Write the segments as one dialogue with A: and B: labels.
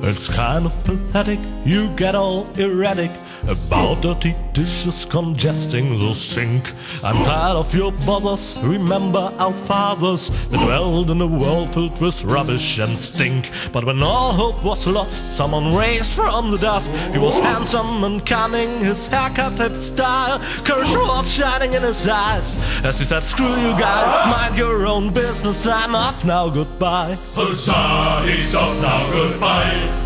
A: It's kind of pathetic, you get all erratic about dirty dishes congesting the sink. I'm tired of your bothers, remember our fathers that dwelled in a world filled with rubbish and stink. But when all hope was lost, someone raised from the dust. He was handsome and cunning, his haircut had style, courage was shining in his eyes as he said, screw you guys, mind your own business, I'm off now, goodbye.
B: Huzzah, he's off now, goodbye.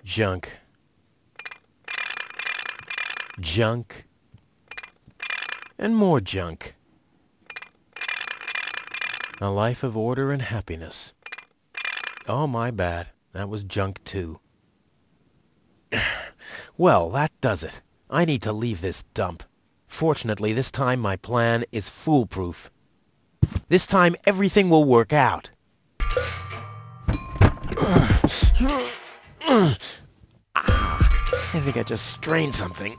C: Junk. Junk. And more junk. A life of order and happiness. Oh, my bad. That was junk too. Well, that does it. I need to leave this dump. Fortunately, this time my plan is foolproof. This time everything will work out. I think I just strained something.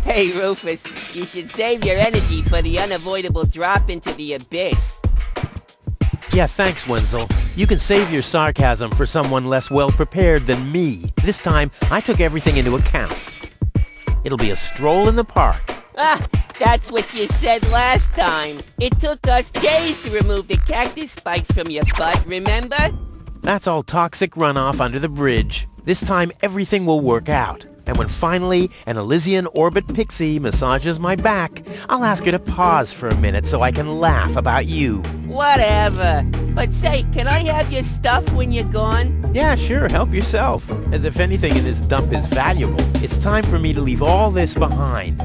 D: Hey, Rufus, you should save your energy for the unavoidable drop into the abyss.
C: Yeah, thanks, Wenzel. You can save your sarcasm for someone less well-prepared than me. This time, I took everything into account. It'll be a stroll in the park.
D: Ah, that's what you said last time. It took us days to remove the cactus spikes from your butt, remember?
C: That's all toxic runoff under the bridge. This time, everything will work out. And when finally an Elysian orbit pixie massages my back, I'll ask her to pause for a minute so I can laugh about you.
D: Whatever. But say, can I have your stuff when you're gone?
C: Yeah, sure, help yourself. As if anything in this dump is valuable. It's time for me to leave all this behind.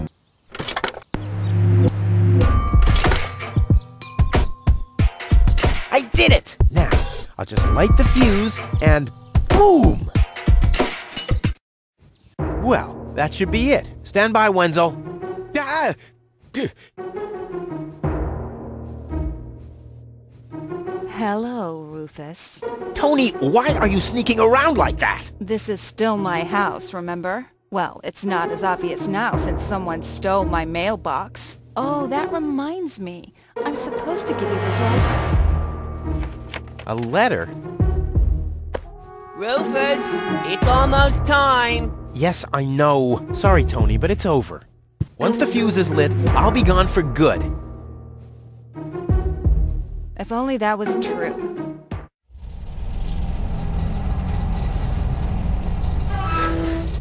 C: I did it! Now, I'll just light the fuse and boom! Well, that should be it. Stand by, Wenzel. Ah!
E: Hello, Rufus.
C: Tony, why are you sneaking around like that?
E: This is still my house, remember? Well, it's not as obvious now since someone stole my mailbox. Oh, that reminds me. I'm supposed to give you this letter.
C: A letter?
D: Rufus, it's almost time.
C: Yes, I know. Sorry, Tony, but it's over. Once the fuse is lit, I'll be gone for good.
E: If only that was true.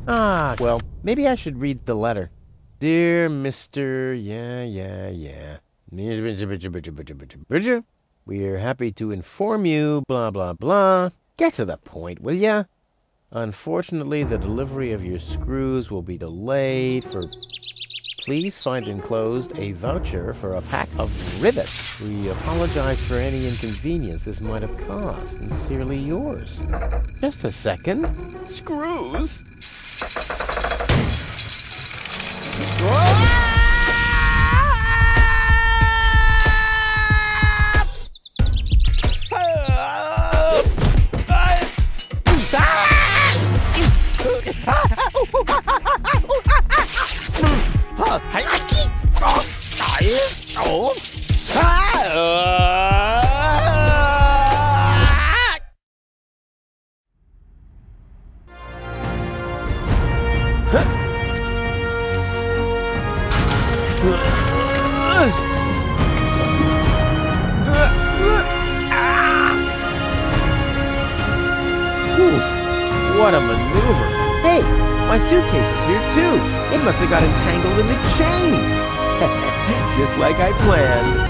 C: Ah, well, maybe I should read the letter. Dear Mr. We're happy to inform you, blah, blah, blah. Get to the point, will ya? Unfortunately, the delivery of your screws will be delayed for... Please find enclosed a voucher for a pack of rivets. We apologize for any inconvenience this might have caused. Sincerely yours. Just a second. Screws? What a maneuver. Hey, my suitcase is here too. It must have got entangled in the chain. Just like I planned.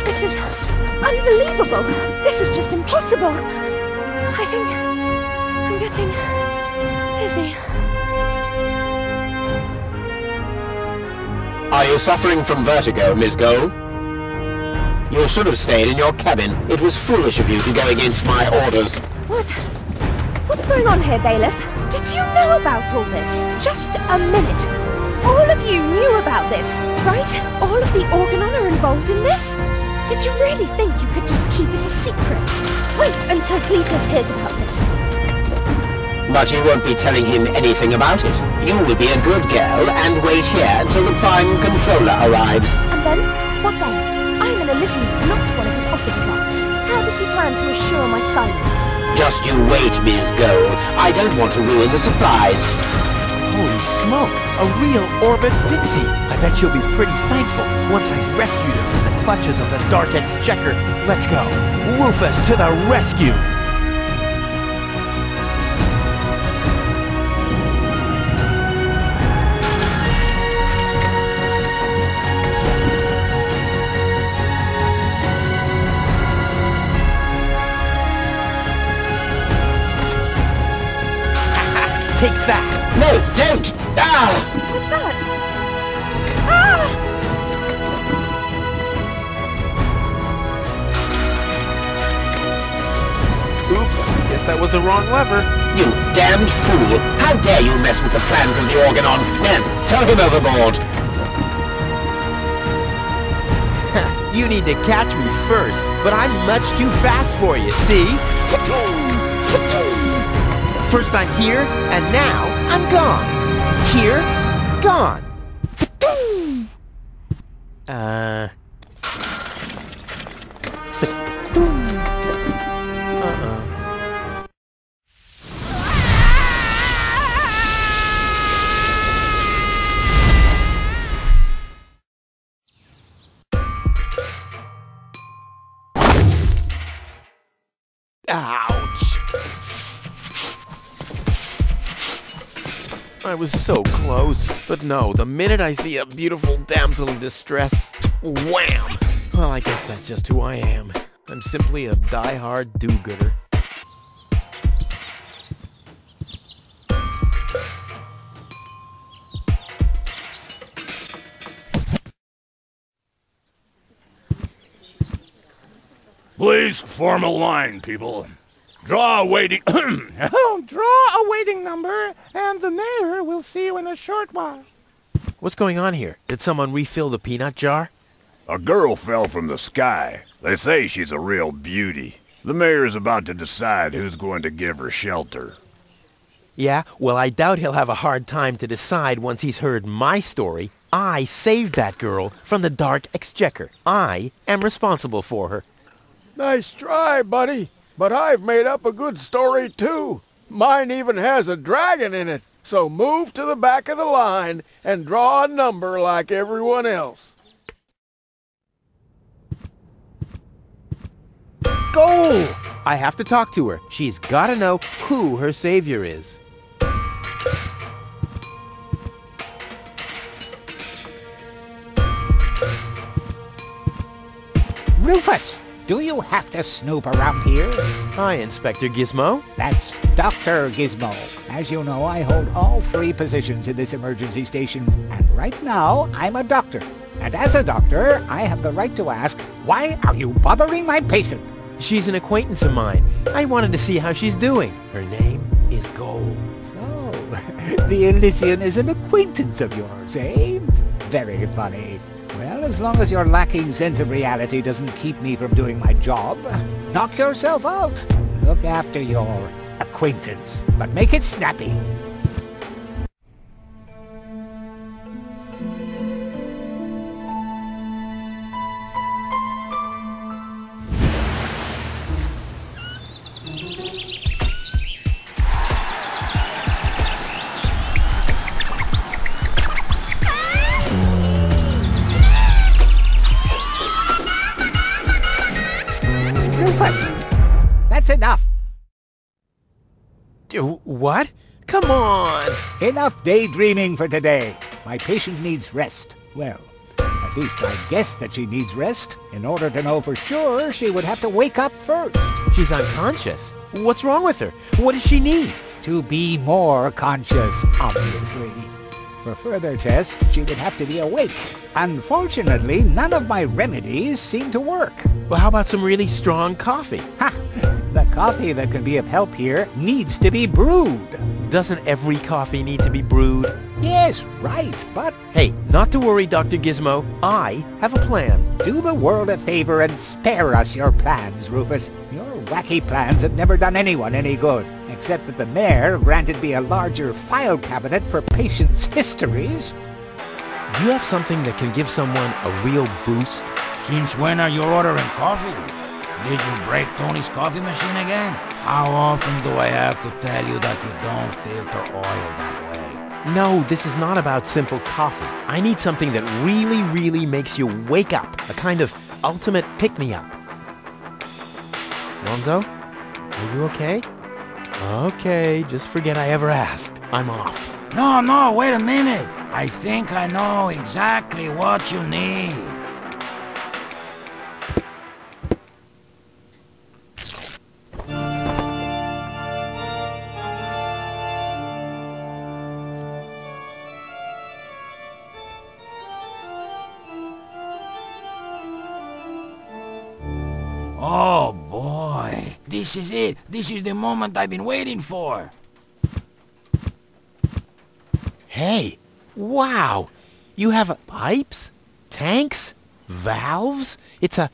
E: This is unbelievable. This is just impossible. I think I'm getting dizzy.
F: Are you suffering from vertigo, Miss Gold?
C: You should have stayed in your cabin. It was foolish of you to go against my orders.
F: What? What's going on here, Bailiff? Did you know about all this? Just a minute. All of you knew about this, right? All of the Organon are involved in this? Did you really think you could just keep it a secret? Wait until Cletus hears about this.
C: But you won't be telling him anything about it. You will be a good girl and wait here until the Prime Controller arrives.
F: And then? What then? I'm an Elysian, not one of his office clerks. How does he plan to assure my silence?
C: Just you wait, Ms. Gold. I don't want to ruin the surprise.
G: Holy smoke! A real orbit pixie! I bet you'll be pretty thankful once I've rescued her from the clutches of the Dark Exchequer. Let's go! Rufus to the rescue! Take that!
C: No, don't! Ah!
F: What's that? Ah!
G: Oops, guess that was the wrong lever.
C: You damned fool! How dare you mess with the plans of the Organon? Man, throw him overboard!
G: You need to catch me first, but I'm much too fast for you, see? First I'm here, and now I'm gone. Here, gone. Ouch. I was so close, but no, the minute I see a beautiful damsel in distress, wham! Well, I guess that's just who I am. I'm simply a die-hard do-gooder.
B: Please form a line, people. Draw a waiting...
H: Draw a waiting number, and the mayor will see you in a short while.
G: What's going on here? Did someone refill the peanut jar?
B: A girl fell from the sky. They say she's a real beauty. The mayor is about to decide who's going to give her shelter.
G: Yeah, well, I doubt he'll have a hard time to decide once he's heard my story. I saved that girl from the Dark Exchequer. I am responsible for her.
H: Nice try, buddy. But I've made up a good story, too. Mine even has a dragon in it. So move to the back of the line and draw a number like everyone else.
C: Goal! I have to talk to her. She's got to know who her savior is.
I: Rufus, do you have to snoop around here?
G: Hi, Inspector Gizmo.
I: That's Dr. Gizmo. As you know, I hold all 3 positions in this emergency station, and right now, I'm a doctor. And as a doctor, I have the right to ask, why are you bothering my patient?
G: She's an acquaintance of mine. I wanted to see how she's doing. Her name is Gold.
I: So, the Elysian is an acquaintance of yours, eh? Very funny. Well, as long as your lacking sense of reality doesn't keep me from doing my job, knock yourself out. Look after your acquaintance, but make it snappy. That's enough.
G: What? Come on!
I: Enough daydreaming for today. My patient needs rest. Well, at least I guess that she needs rest. In order to know for sure, she would have to wake up first.
G: She's unconscious. What's wrong with her? What does she need?
I: To be more conscious, obviously. For further tests, she would have to be awake. Unfortunately, none of my remedies seem to work.
G: Well, how about some really strong coffee?
I: Ha! The coffee that can be of help here needs to be brewed.
G: Doesn't every coffee need to be brewed?
I: Yes, right, but...
G: Hey, not to worry, Dr. Gizmo. I have a plan.
I: Do the world a favor and spare us your plans, Rufus. Your wacky plans have never done anyone any good, except that the mayor granted me a larger file cabinet for patients' histories.
G: Do you have something that can give someone a real boost?
J: Since when are you ordering coffee? Did you break Tony's coffee machine again? How often do I have to tell you that you don't filter oil that way?
G: No, this is not about simple coffee. I need something that really makes you wake up. A kind of ultimate pick-me-up. Lonzo? Are you okay? Okay, just forget I ever asked. I'm off.
J: No, wait a minute. I think I know exactly what you need. Oh boy, this is it. This is the moment I've been waiting for.
G: Hey, wow! You have pipes, tanks, valves. It's a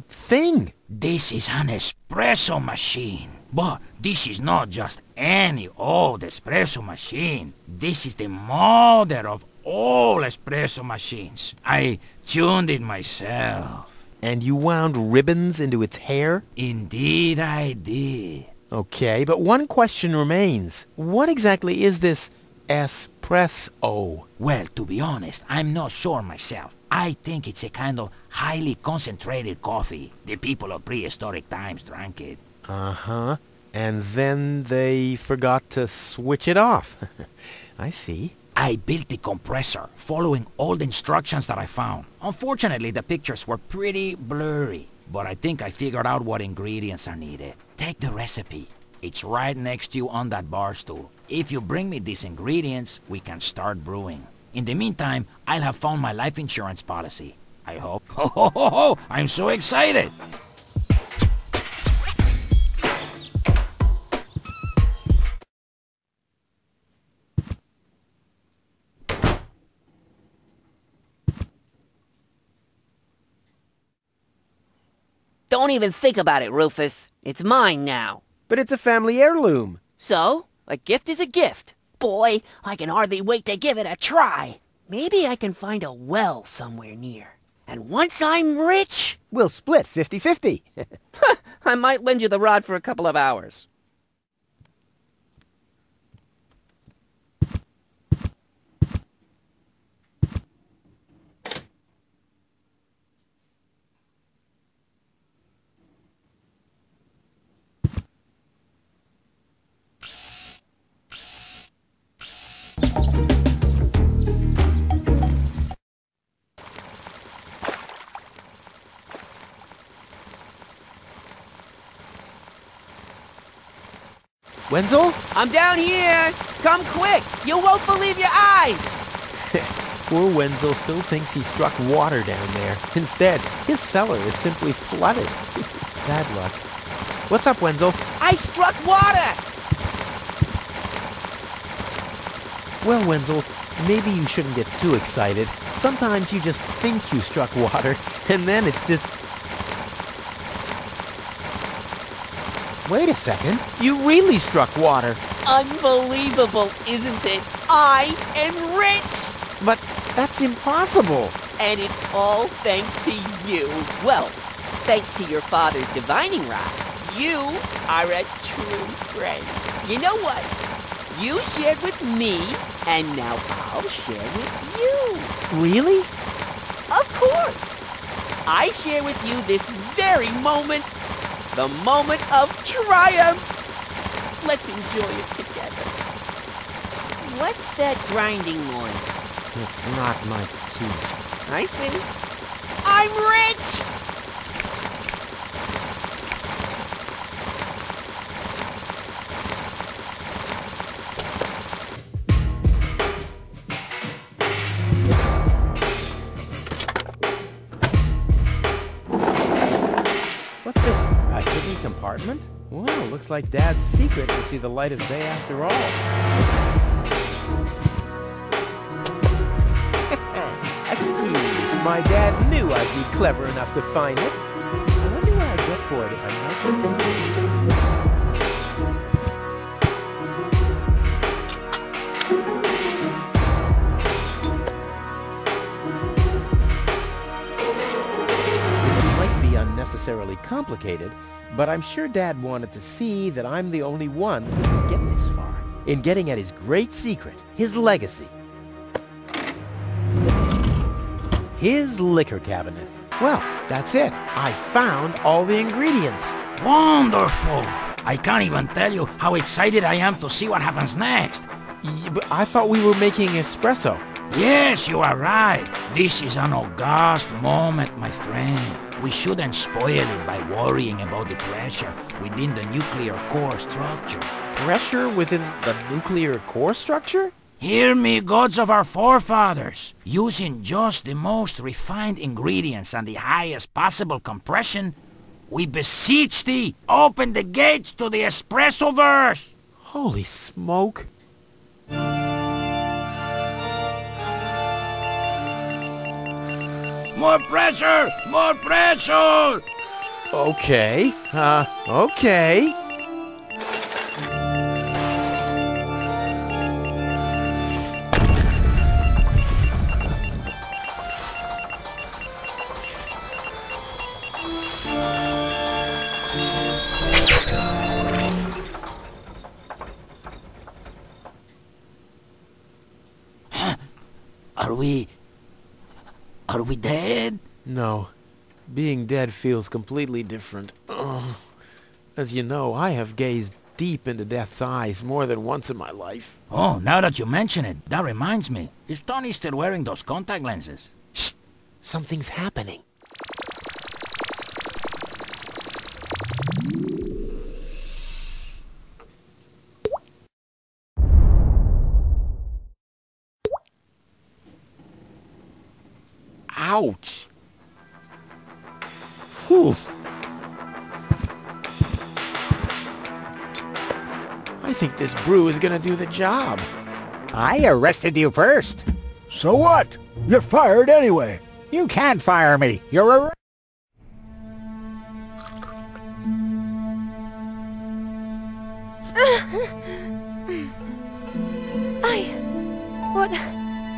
G: thing.
J: This is an espresso machine. But this is not just any old espresso machine. This is the mother of all espresso machines. I tuned it myself.
G: And you wound ribbons into its hair?
J: Indeed I did.
G: Okay, but one question remains. What exactly is this espresso?
J: Well, to be honest, I'm not sure myself. I think it's a kind of highly concentrated coffee. The people of prehistoric times drank it.
G: Uh-huh. And then they forgot to switch it off. I see.
J: I built the compressor, following all the instructions that I found. Unfortunately, the pictures were pretty blurry, but I think I figured out what ingredients are needed. Take the recipe. It's right next to you on that bar stool. If you bring me these ingredients, we can start brewing. In the meantime, I'll have found my life insurance policy. I hope. Ho, I'm so excited!
D: Don't even think about it, Rufus. It's mine now.
C: But it's a family heirloom.
D: So, a gift is a gift. Boy, I can hardly wait to give it a try. Maybe I can find a well somewhere near. And once I'm rich...
C: We'll split 50-50.
D: I might lend you the rod for a couple of hours.
G: Wenzel?
D: I'm down here! Come quick! You won't believe your eyes!
G: Poor Wenzel still thinks he struck water down there. Instead, his cellar is simply flooded. Bad luck. What's up, Wenzel?
D: I struck water!
G: Well, Wenzel, maybe you shouldn't get too excited. Sometimes you just think you struck water, and then it's just... Wait a second. You really struck water.
D: Unbelievable, isn't it? I am rich!
G: But that's impossible.
D: And it's all thanks to you. Well, thanks to your father's divining rod. You are a true friend. You know what? You shared with me, and now I'll share with you.
G: Really?
D: Of course. I share with you this very moment. The moment of triumph! Let's enjoy it together. What's that grinding noise?
G: It's not my teeth.
D: I see. I'm rich!
C: What's this? A hidden compartment? Well, looks like Dad's secret to see the light of day after all. A key. My dad knew I'd be clever enough to find it. I wonder what I'd get for it if I melted it. Unnecessarily complicated, but I'm sure Dad wanted to see that I'm the only one who can get this far in getting at his great secret, his legacy. His liquor cabinet. Well, that's it. I found all the ingredients.
J: Wonderful! I can't even tell you how excited I am to see what happens next.
C: Yeah, but I thought we were making espresso.
J: Yes, you are right. This is an august moment, my friend. We shouldn't spoil it by worrying about the pressure within the nuclear core structure.
C: Pressure within the nuclear core structure?
J: Hear me, gods of our forefathers. Using just the most refined ingredients and the highest possible compression, we beseech thee, open the gates to the espresso-verse!
C: Holy smoke.
J: More pressure! More pressure!
C: Okay. Okay.
J: Are we dead?
C: No. Being dead feels completely different. As you know, I have gazed deep into death's eyes more than once in my life.
J: Oh, now that you mention it, that reminds me. Is Tony still wearing those contact lenses?
C: Shh! Something's happening. Ouch! Whew! I think this brew is gonna do the job.
I: I arrested you first.
H: So what? You're fired anyway.
I: You can't fire me. You're a...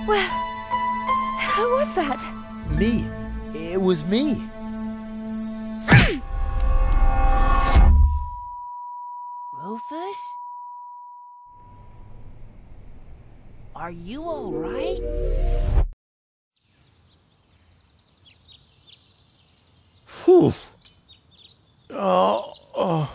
F: Where was that?
C: Me. It was me.
D: Rufus? Are you all right?
C: Whew. Oh.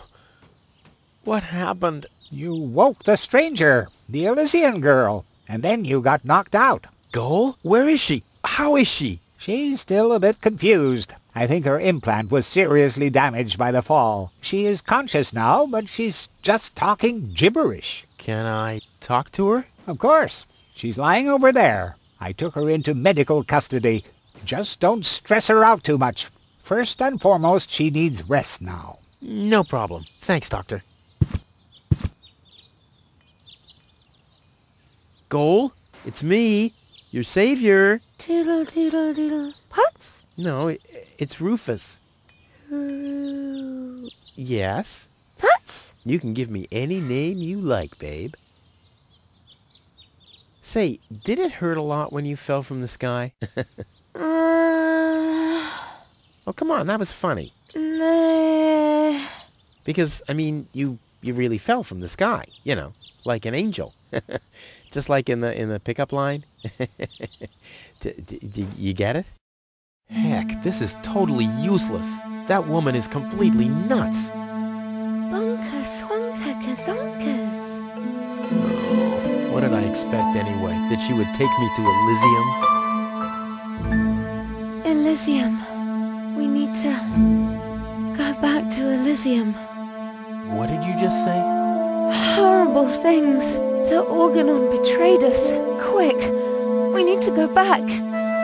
C: What happened?
I: You woke the stranger, the Elysian girl, and then you got knocked out.
C: Goal? Where is she? How is she?
I: She's still a bit confused. I think her implant was seriously damaged by the fall. She is conscious now, but she's just talking gibberish.
C: Can I talk to her?
I: Of course. She's lying over there. I took her into medical custody. Just don't stress her out too much. First and foremost, she needs rest now.
C: No problem. Thanks, Doctor. Goal? It's me, your savior.
F: Doodle doodle doodle. Putz?
C: No, it's Rufus. Yes?
F: Putz?
C: You can give me any name you like, babe. Say, did it hurt a lot when you fell from the sky? Oh, come on, that was funny.
F: Nah.
C: Because, I mean, you really fell from the sky, you know, like an angel. Just like in the pickup line. You get it? Heck, this is totally useless. That woman is completely nuts.
F: Bonka swonka kazonkers.
C: Oh, what did I expect anyway? That she would take me to Elysium?
F: Elysium. We need to go back to Elysium.
C: What did you just say?
F: Horrible things. The Organon betrayed us. Quick, we need to go back.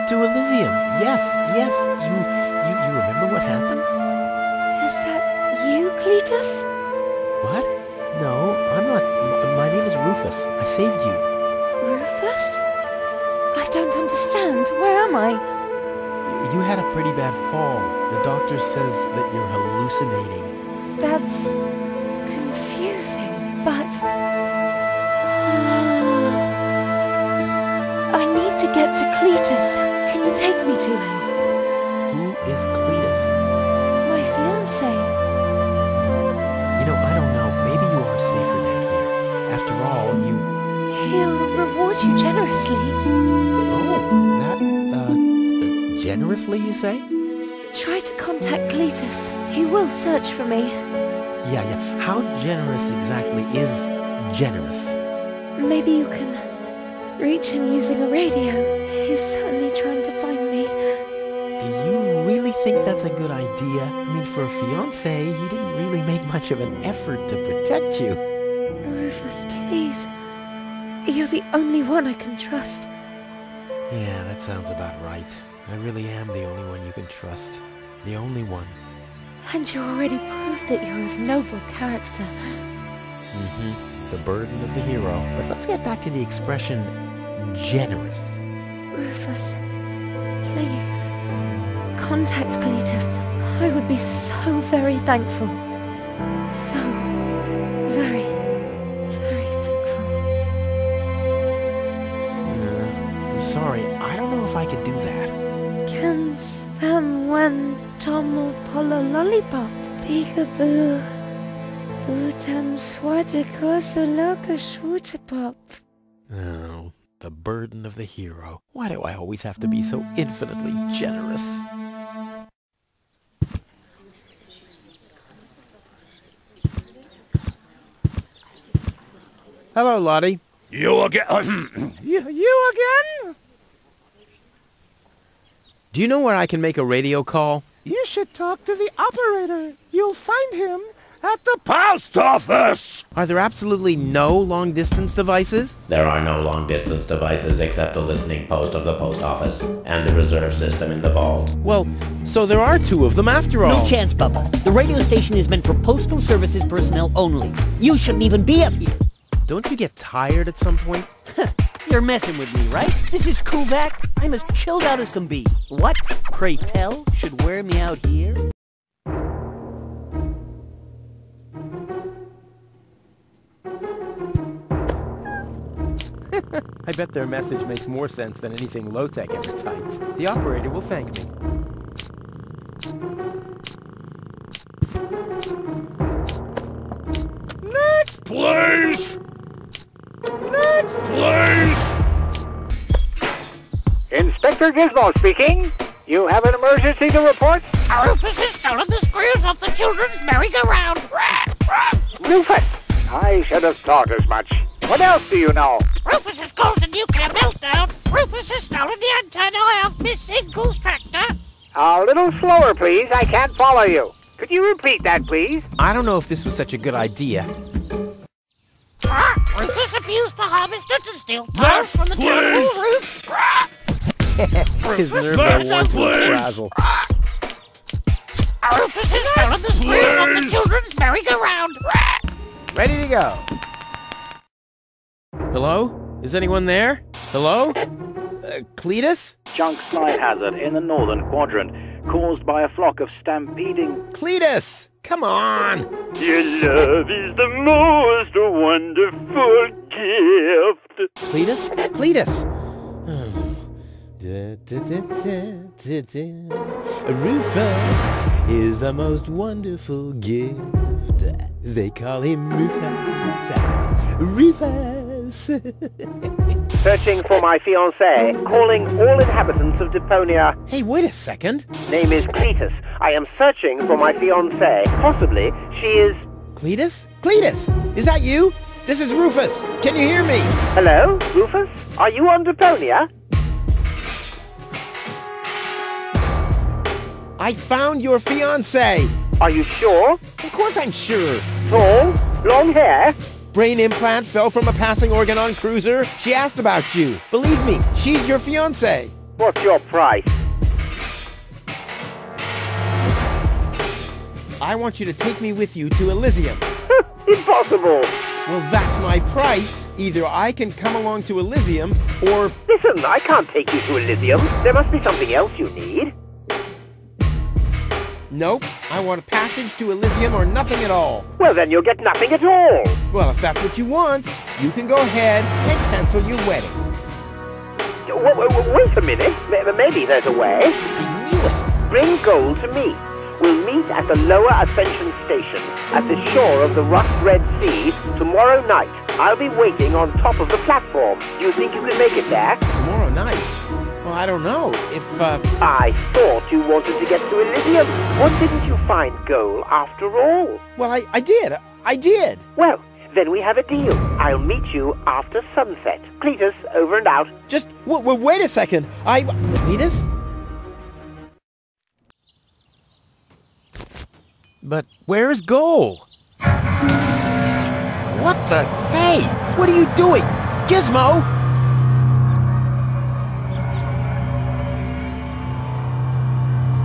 C: To Elysium. Yes. You remember what happened?
F: Is that Cletus?
C: What? No, I'm not. My name is Rufus. I saved you.
F: Rufus? I don't understand. Where am I?
C: You had a pretty bad fall. The doctor says that you're hallucinating.
F: That's confusing, but... I need to get to Cletus. Can you take me to him?
C: Who is Cletus?
F: My fiancé.
C: You know, I don't know. Maybe you are safer down here. After all, you...
F: He'll reward you generously.
C: Oh, that, generously, you say?
F: Try to contact Cletus. He will search for me.
C: Yeah. How generous exactly is generous?
F: Maybe you can reach him using a radio. He's certainly trying to find me.
C: Do you really think that's a good idea? I mean, for a fiancé, he didn't really make much of an effort to protect you.
F: Rufus, please. You're the only one I can trust.
C: Yeah, that sounds about right. I really am the only one you can trust. The only one.
F: And you already proved that you're of noble character.
C: The burden of the hero. But let's get back to the expression, generous.
F: Rufus, please, contact Cletus. I would be so very thankful. So very, very thankful.
C: I'm sorry, I don't know if I could do that.
F: Can spam one tomo polo lollipop. Peekaboo. Bootam swadiko soloka shwootapop.
C: Oh, the burden of the hero. Why do I always have to be so infinitely generous? Hello, Lottie.
B: You again?
H: You again?
C: Do you know where I can make a radio call?
H: You should talk to the operator. You'll find him at the
B: Post office!
C: Are there absolutely no long-distance devices?
K: There are no long-distance devices except the listening post of the post office and the reserve system in the vault.
C: Well, so there are two of them after all.
D: No chance, Bubba. The radio station is meant for postal services personnel only. You shouldn't even be up here.
C: Don't you get tired at some point?
D: You're messing with me, right? This is Kovac. I'm as chilled out as can be. What, pray tell, should wear me out here?
C: I bet their message makes more sense than anything Low-Tech ever typed. The operator will thank me.
B: Next, please! Next, please!
I: Inspector Gizmo speaking. You have an emergency to report?
L: Rufus has stolen the screws off the children's merry-go-round.
I: Rufus! I should have thought as much. What else do you know?
L: Rufus has caused a nuclear meltdown. Rufus has stolen the antenna of Miss Single's tractor.
I: A little slower, please. I can't follow you. Could you repeat that, please?
C: I don't know if this was such a good idea.
L: Rufus abused the harvester to steal tires from the children's roof.
C: His nerves are worn to a frazzle.
L: Rufus has stolen the screws off the children's merry-go-round.
C: Ready to go. Hello? Is anyone there? Hello? Cletus?
M: Junk slide hazard in the northern quadrant, caused by a flock of stampeding...
C: Cletus! Come on!
M: Your love is the most wonderful gift.
C: Cletus? Cletus! Rufus is the most wonderful gift. They call him Rufus. Rufus!
N: Searching for my fiancée, calling all inhabitants of Deponia.
C: Hey, wait a second.
N: Name is Cletus. I am searching for my fiancée. Possibly, she is...
C: Cletus? Cletus! Is that you? This is Rufus. Can you hear me?
N: Hello, Rufus? Are you on Deponia?
C: I found your fiancée.
N: Are you sure?
C: Of course I'm sure.
N: Tall? Long hair?
C: Brain implant fell from a passing Organon cruiser. She asked about you. Believe me, she's your fiancée.
N: What's your price?
C: I want you to take me with you to Elysium.
N: Impossible!
C: Well, that's my price. Either I can come along to Elysium, or...
N: Listen, I can't take you to Elysium. There must be something else you need.
C: Nope, I want a passage to Elysium or nothing at all.
N: Well, then you'll get nothing at all.
C: Well, if that's what you want, you can go ahead and cancel your wedding.
N: Wait a minute. Maybe there's a way.
C: I knew it.
N: Bring gold to me. We'll meet at the Lower Ascension Station at the shore of the Rust-Red Sea tomorrow night. I'll be waiting on top of the platform. Do you think you can make it there?
C: Tomorrow night? Well, I don't know. If,
N: I thought you wanted to get to Elysium. What didn't you find gold after all?
C: Well, I did. I did.
N: Well, then we have a deal. I'll meet you after sunset. Cletus, over and out.
C: Just, wait a second. Cletus? But where is Goal? What the? Hey! What are you doing? Gizmo!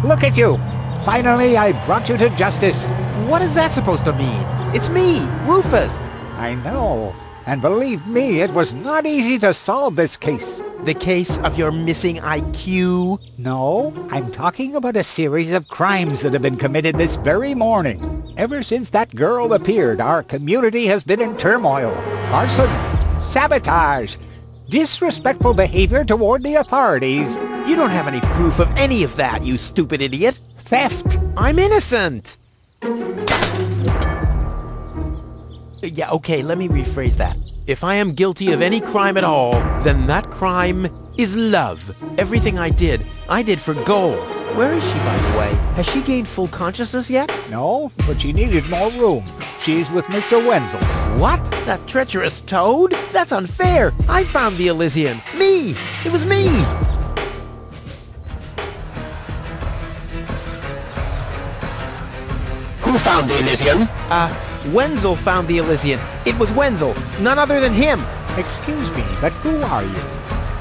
I: Look at you! Finally, I brought you to justice.
C: What is that supposed to mean? It's me, Rufus.
I: I know. And believe me, it was not easy to solve this case.
C: The case of your missing IQ?
I: No, I'm talking about a series of crimes that have been committed this very morning. Ever since that girl appeared, our community has been in turmoil. Arson, sabotage, disrespectful behavior toward the authorities.
C: You don't have any proof of any of that, you stupid idiot.
I: Theft.
C: I'm innocent. Yeah, okay, let me rephrase that. If I am guilty of any crime at all, then that crime is love. Everything I did for Goal. Where is she, by the way? Has she gained full consciousness yet?
I: No, but she needed more room. She's with Mr. Wenzel.
C: What? That treacherous toad? That's unfair. I found the Elysium. Me! It was me!
O: Who found the Elysium?
C: Wenzel found the Elysium. It was Wenzel, none other than him.
I: Excuse me, but who are you?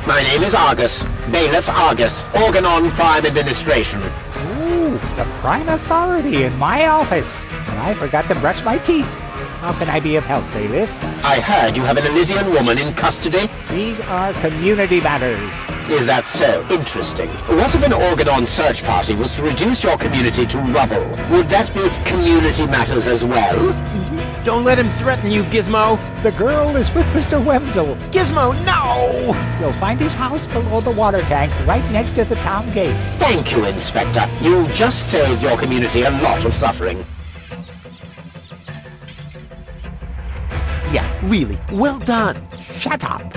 O: My name is Argus, Bailiff Argus, Organon Prime Administration.
I: Ooh, the prime authority in my office. And I forgot to brush my teeth. How can I be of help, Bailiff?
O: I heard you have an Elysian woman in custody.
I: These are community matters.
O: Is that so? Interesting. What if an Organon search party was to reduce your community to rubble? Would that be community matters as well?
C: Don't let him threaten you, Gizmo.
I: The girl is with Mr. Wenzel.
C: Gizmo, no!
I: You'll find his house below the water tank, right next to the town gate.
O: Thank you, Inspector. You just saved your community a lot of suffering.
C: Yeah, really, well done.
I: Shut up.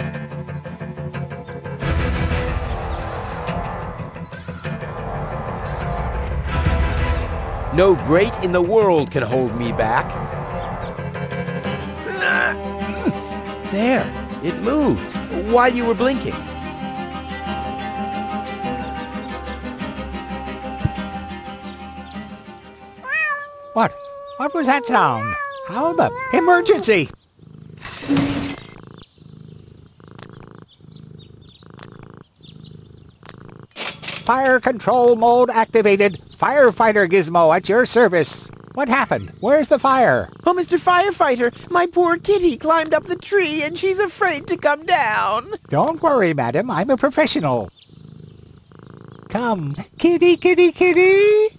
C: No great in the world can hold me back. There, it moved. While you were blinking.
I: What? What was that sound? How the... Emergency! Fire control mode activated. Firefighter Gizmo at your service. What happened? Where's the fire?
D: Oh, Mr. Firefighter, my poor kitty climbed up the tree and she's afraid to come down.
I: Don't worry, madam. I'm a professional. Come, kitty, kitty, kitty.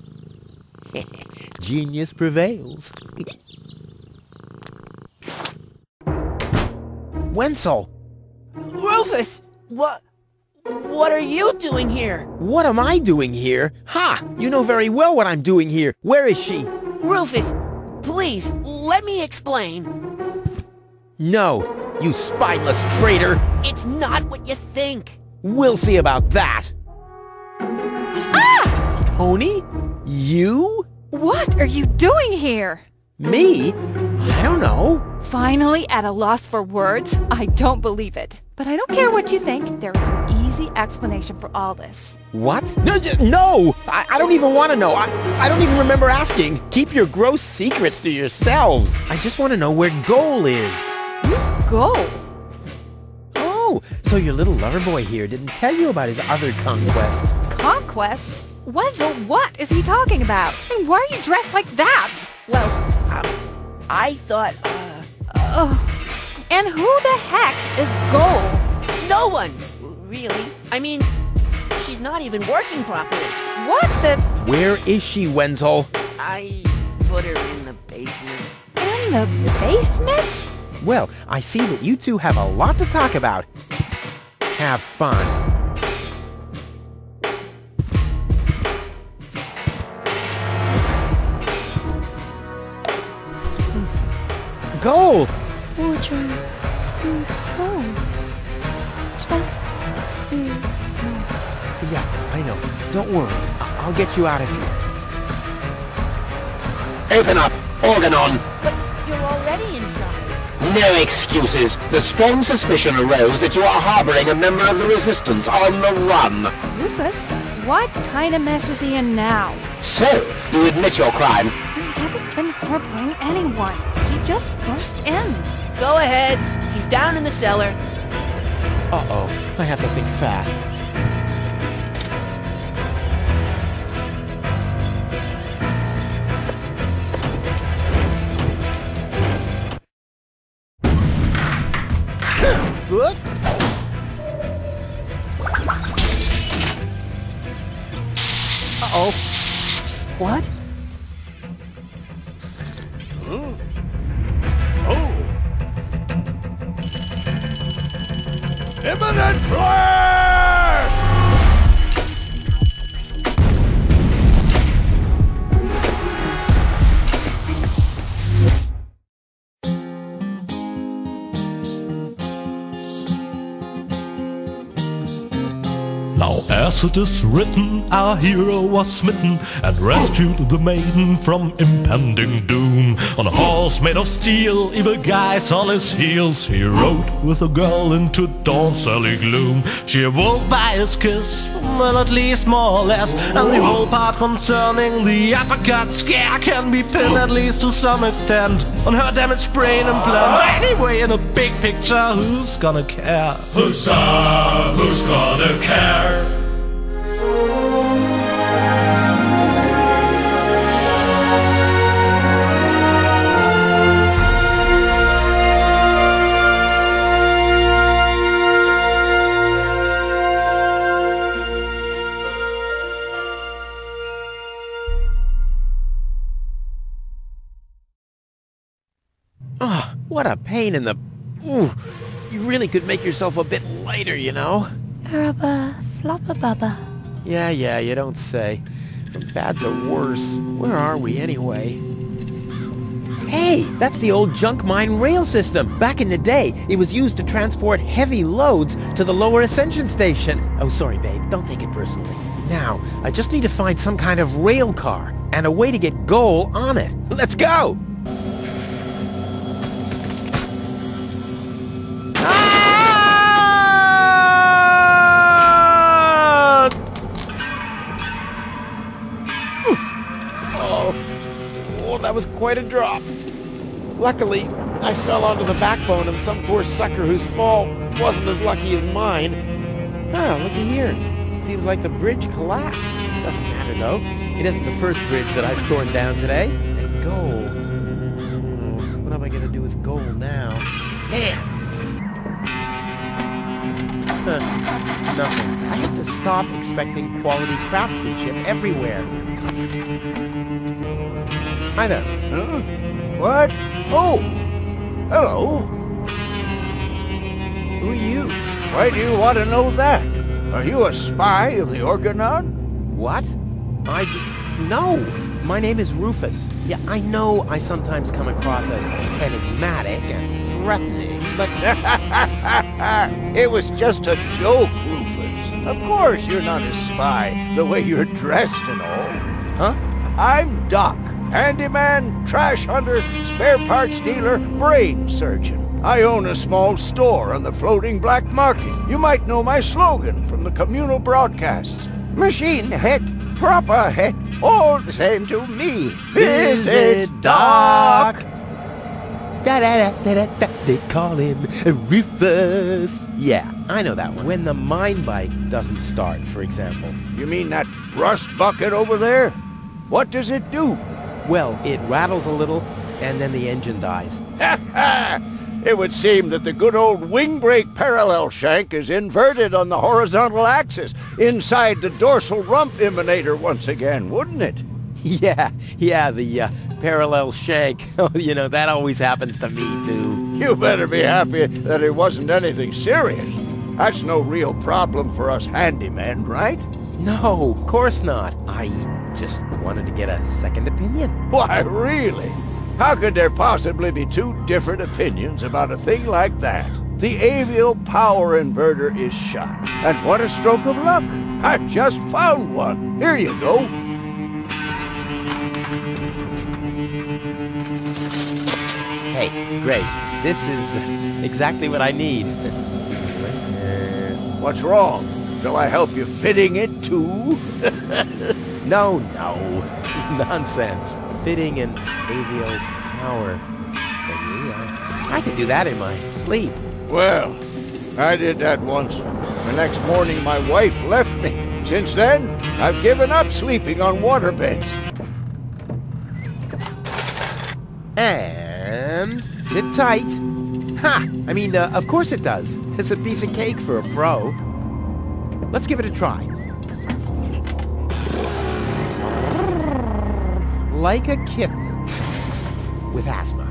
C: Genius prevails. Wenzel!
D: Rufus! What are you doing here?
C: What am I doing here? Ha! You know very well what I'm doing here. Where is she?
D: Rufus, please, let me explain.
C: No, you spineless traitor!
D: It's not what you think.
C: We'll see about that.
E: Ah!
C: Tony? You?
E: What are you doing here?
C: Me? I don't know.
E: Finally at a loss for words? I don't believe it. But I don't care what you think. There is an easy explanation for all this.
C: What? No! I don't even want to know. I don't even remember asking. Keep your gross secrets to yourselves. I just want to know where Goal is.
E: Who's Goal?
C: Oh, so your little lover boy here didn't tell you about his other conquest.
E: Conquest? Wenzel, what is he talking about? And why are you dressed like that?
D: Well, I thought,
E: And who the heck is Goal?
D: No one, really. I mean, she's not even working properly.
E: What the?
C: Where is she, Wenzel?
D: I put her in the basement.
E: In the basement?
C: Well, I see that you two have a lot to talk about. Have fun. Goal!
F: Would you be small? Just be small.
C: Yeah, I know. Don't worry. I'll get you out of here.
O: Open up! Organon!
D: But you're already inside.
O: No excuses. The strong suspicion arose that you are harboring a member of the Resistance on the run.
E: Rufus, what kind of mess is he in now?
O: So, you admit your crime?
E: We haven't been harboring anyone. He just burst in.
D: Go ahead. He's down in the cellar.
C: Uh-oh. I have to think fast.
D: What?
C: Uh-oh. What?
B: Huh? Oh! Imminent blast!
A: Now as it is written, our hero was smitten and rescued the maiden from impending doom. On a horse made of steel, evil guys on his heels, he rode with a girl into dawn's early gloom. She awoke by his kiss, well at least more or less, and the whole part concerning the uppercut scare can be pinned at least to some extent on her damaged brain and plan. Anyway, in a big picture, who's gonna care?
P: Huzzah, who's gonna care?
C: Oh, what a pain in the... Ooh, you really could make yourself a bit lighter, you know?
F: Rubber, flopper, bubba.
C: Yeah, you don't say. From bad to worse. Where are we, anyway? Hey, that's the old junk mine rail system. Back in the day, it was used to transport heavy loads to the lower ascension station. Oh, sorry, babe. Don't take it personally. Now, I just need to find some kind of rail car and a way to get Goal on it. Let's go! That was quite a drop. Luckily, I fell onto the backbone of some poor sucker whose fall wasn't as lucky as mine. Ah, looky here. Seems like the bridge collapsed. Doesn't matter, though. It isn't the first bridge that I've torn down today. And Goal. What am I going to do with Goal now? Damn! Nothing. I have to stop expecting quality craftsmanship everywhere. Hi there.
H: Huh? What? Oh! Hello. Who are you? Why do you want to know that? Are you a spy of the Organon?
C: What? No! My name is Rufus. Yeah, I know I sometimes come across as enigmatic and threatening, but...
H: It was just a joke, Rufus. Of course you're not a spy, the way you're dressed and all. Huh? I'm Doc. Handyman, trash hunter, spare parts dealer, brain surgeon. I own a small store on the floating black market. You might know my slogan from the communal broadcasts. Machine head, proper head, all the same to me. Visit Doc!
C: Da-da-da-da-da-da. They call him Rufus. Yeah, I know that one. When the mine bike doesn't start, for example.
H: You mean that rust bucket over there? What does it do?
C: Well, it rattles a little, and then the engine dies.
H: Ha ha! It would seem that the good old wing brake parallel shank is inverted on the horizontal axis inside the dorsal rump emanator once again, wouldn't it?
C: Yeah, the parallel shank. You know, that always happens to me, too.
H: You better be happy that it wasn't anything serious. That's no real problem for us handymen, right?
C: No, of course not. I just wanted to get a second opinion.
H: Why, really? How could there possibly be two different opinions about a thing like that? The avial power inverter is shot. And what a stroke of luck! I've just found one. Here you go.
C: Hey, Grace, this is exactly what I need.
H: What's wrong? Shall I help you fitting it too?
C: No. Nonsense. Fitting an avial power thingy. I could do that in my sleep.
H: Well, I did that once. The next morning my wife left me. Since then, I've given up sleeping on waterbeds.
C: And sit tight. Ha! I mean, of course it does. It's a piece of cake for a pro. Let's give it a try. Like a kitten with asthma.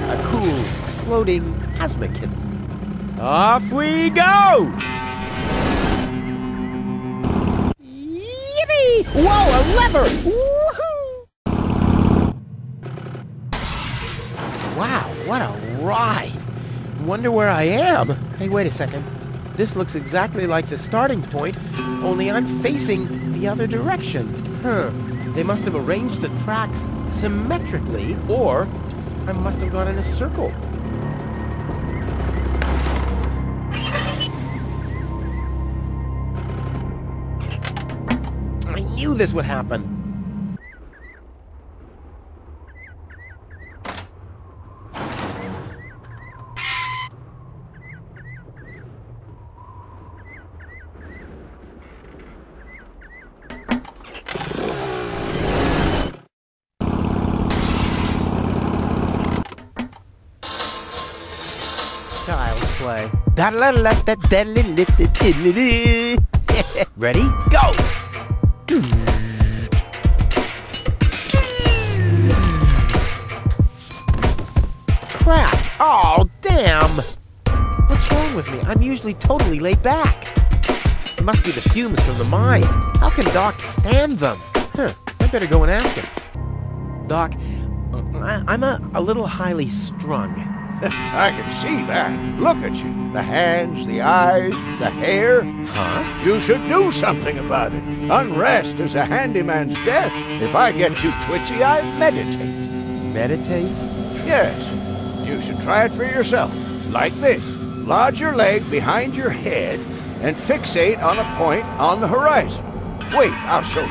C: A cool, exploding asthma kitten. Off we go! Yippee! Whoa, a lever! Woohoo! Wow, what a ride! Wonder where I am. Hey, wait a second. This looks exactly like the starting point, only I'm facing the other direction. Huh. They must have arranged the tracks symmetrically, or I must have gone in a circle. I knew this would happen. Child's play. Ready? Go! Crap! Oh, damn! What's wrong with me? I'm usually totally laid back. It must be the fumes from the mine. How can Doc stand them? Huh, I better go and ask him. Doc, I'm a little highly strung.
H: I can see that. Look at you. The hands, the eyes, the hair.
C: Huh?
H: You should do something about it. Unrest is a handyman's death. If I get too twitchy, I meditate.
C: Meditate?
H: Yes. You should try it for yourself. Like this. Lodge your leg behind your head and fixate on a point on the horizon. Wait, I'll show you.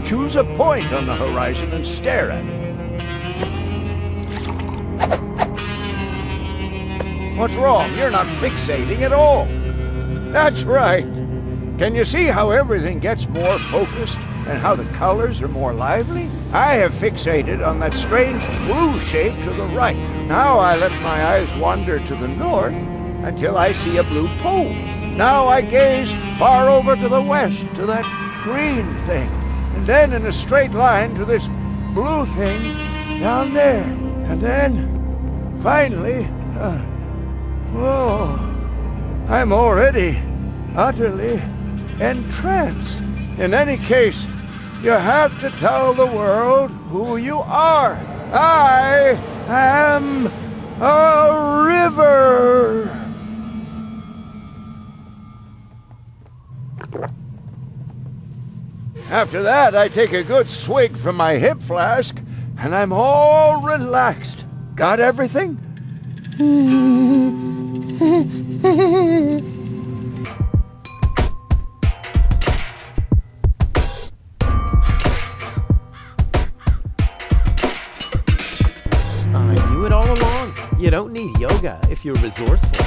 H: Choose a point on the horizon and stare at it. What's wrong? You're not fixating at all. That's right. Can you see how everything gets more focused and how the colors are more lively? I have fixated on that strange blue shape to the right. Now I let my eyes wander to the north until I see a blue pole. Now I gaze far over to the west to that green thing. And then in a straight line to this blue thing down there. And then, finally, whoa, I'm already utterly entranced. In any case, you have to tell the world who you are. I am a river. After that, I take a good swig from my hip flask, and I'm all relaxed. Got everything?
C: you're resourceful.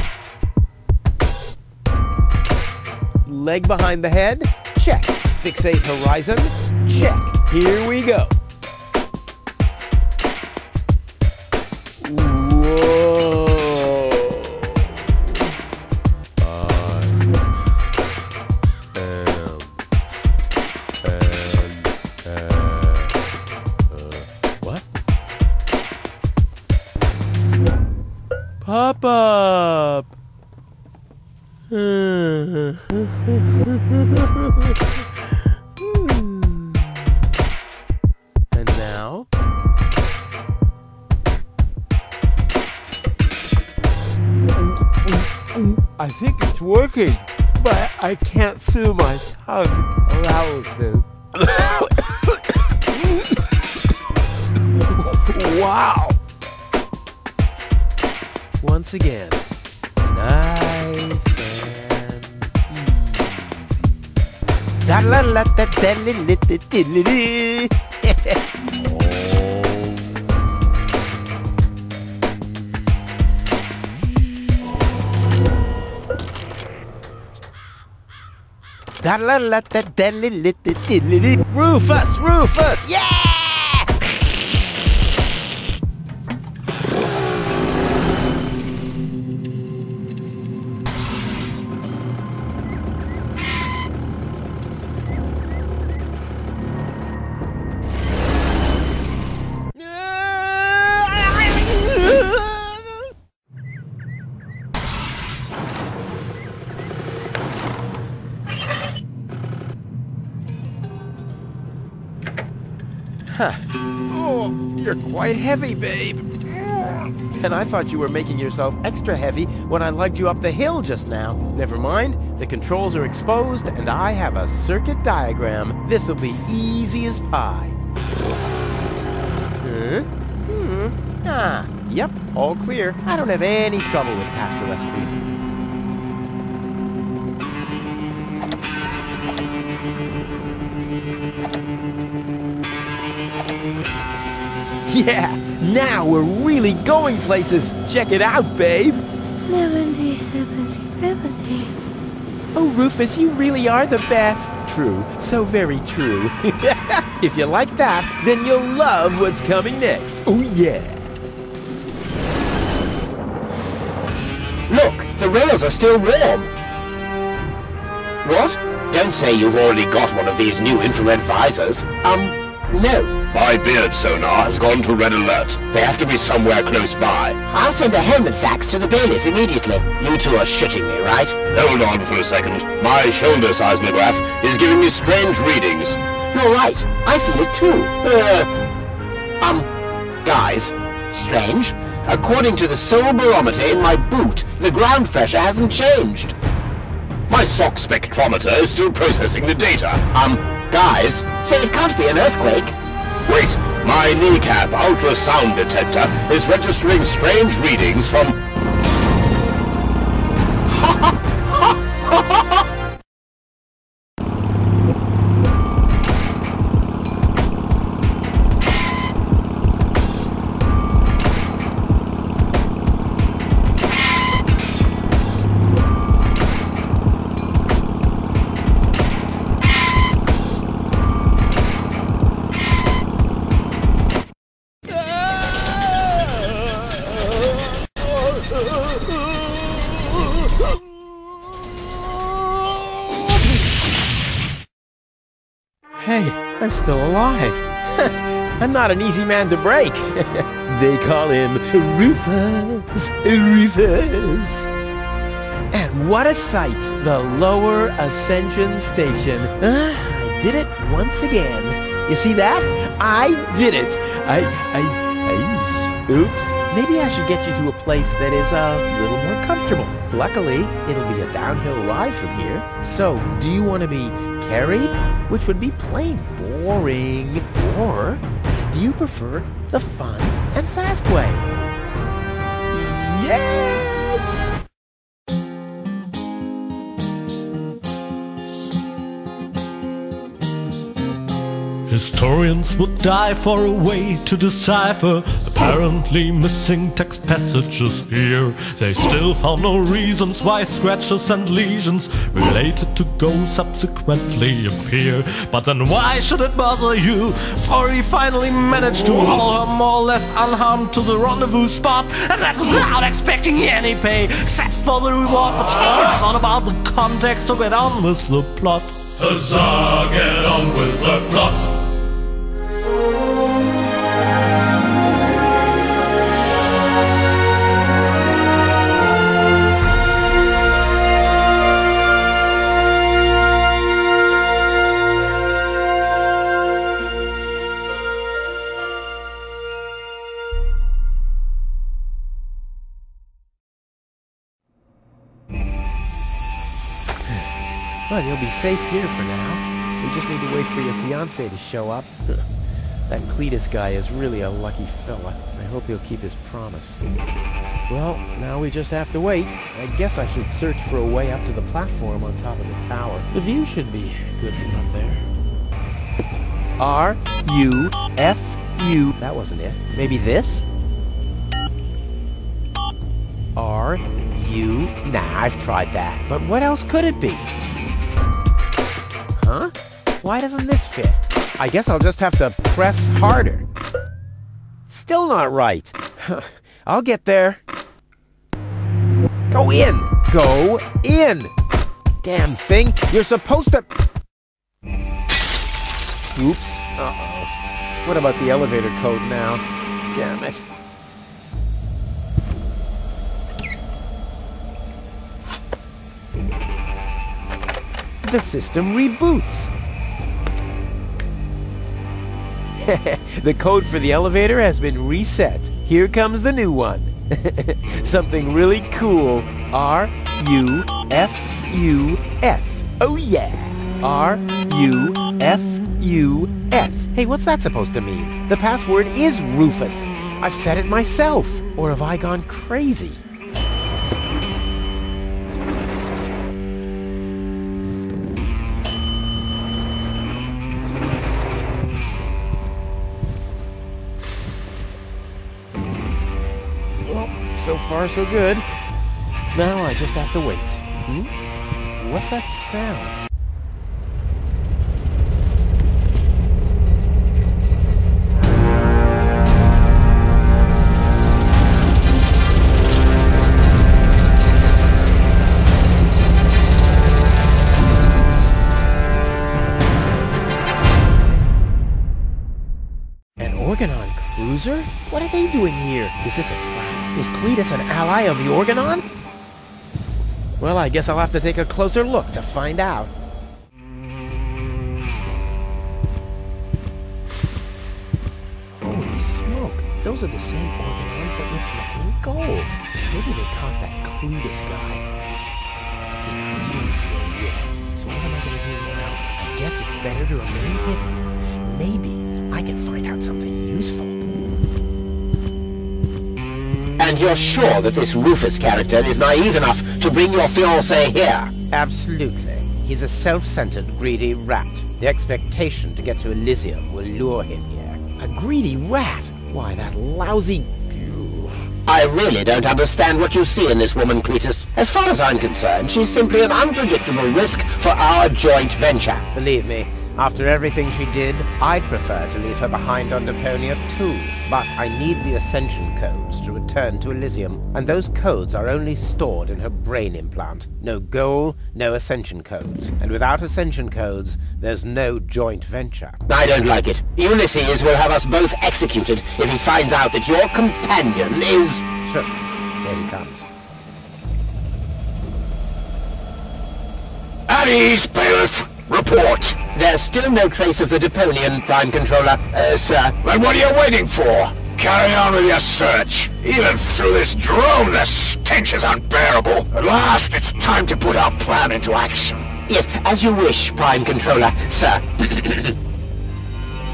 C: Leg behind the head? Check. Fixate horizon? Check. Here we go. Whoa. What? Pop up. And now? I think it's working, but I can't feel my tongue around it. Wow! Once again, nice and easy. Rufus, Rufus, yeah! Huh. Oh, you're quite heavy, babe. And I thought you were making yourself extra heavy when I lugged you up the hill just now. Never mind, the controls are exposed and I have a circuit diagram. This'll be easy as pie. Yep, all clear. I don't have any trouble with pasta recipes. Yeah, now we're really going places. Check it out, babe. Oh, Rufus, you really are the best. True, so very true. If you like that, then you'll love what's coming next. Oh, yeah.
O: Look, the rails are still warm. What? Don't say you've already got one of these new infrared visors. No.
B: My beard sonar has gone to red alert. They have to be somewhere close by.
O: I'll send a helmet fax to the bailiff immediately. You two are shitting me, right?
B: Hold on for a second. My shoulder seismograph is giving me strange readings.
O: You're right. I feel it too. Guys, strange. According to the soul barometer in my boot, the ground pressure hasn't changed.
B: My sock spectrometer is still processing the data.
O: Guys, say it can't be an earthquake.
B: Wait, my kneecap ultrasound detector is registering strange readings from...
C: Hey, I'm still alive. I'm not an easy man to break. They call him Rufus. Rufus. And what a sight! The Lower Ascension Station. I did it once again. You see that? I did it. Oops. Maybe I should get you to a place that is a little more comfortable. Luckily, it'll be a downhill ride from here. So, do you want to be carried? Which would be plain boring. Or do you prefer the fun and fast way? Yes!
A: Historians would die for a way to decipher apparently missing text passages here. They still found no reasons why scratches and lesions related to ghosts subsequently appear. But then why should it bother you? For he finally managed to haul her more or less unharmed to the rendezvous spot, and that without expecting any pay except for the reward. But it's not about the context, so get on with the plot.
P: Huzzah, get on with the plot.
C: Well, you'll be safe here for now. We just need to wait for your fiancé to show up. That Cletus guy is really a lucky fella. I hope he'll keep his promise. Well, now we just have to wait. I guess I should search for a way up to the platform on top of the tower. The view should be good from up there. R-U-F-U. That wasn't it. Maybe this? R-U. Nah, I've tried that. But what else could it be? Huh? Why doesn't this fit? I guess I'll just have to press harder. Still not right. I'll get there. Go in! Go in! Damn thing! You're supposed to... Oops. Uh-oh. What about the elevator code now? Damn it. The system reboots. The code for the elevator has been reset. Here comes the new one. Something really cool. R-U-F-U-S. Oh yeah. R-U-F-U-S. Hey, what's that supposed to mean? The password is Rufus. I've said it myself. Or have I gone crazy? So far, so good. Now I just have to wait. What's that sound? An Organon cruiser? What are they doing here? Is this a trap? Is Cletus an ally of the Organon? Well, I guess I'll have to take a closer look to find out. Holy smoke, those are the same Organons that reflect in gold. Maybe they caught that Cletus guy. So what am I going to do now? I guess it's better to remain hidden. Maybe I can find out something useful.
O: And you're sure that this Rufus character is naive enough to bring your fiancé here?
C: Absolutely. He's a self-centered, greedy rat. The expectation to get to Elysium will lure him here. A greedy rat? Why, that lousy...
O: I really don't understand what you see in this woman, Cletus. As far as I'm concerned, she's simply an unpredictable risk for our joint venture.
C: Believe me, after everything she did, I'd prefer to leave her behind on Deponia too. But I need the Ascension codes to return to Elysium, and those codes are only stored in her brain implant. No goal, no Ascension codes. And without Ascension codes, there's no joint venture.
O: I don't like it. Ulysses will have us both executed if he finds out that your companion is...
C: Sure. There he comes.
O: At ease, bailiff. Report. There's still no trace of the Deponian Prime Controller, sir.
B: Then what are you waiting for? Carry on with your search. Even through this drone, the stench is unbearable. At last, it's time to put our plan into action.
O: Yes, as you wish, Prime Controller, sir.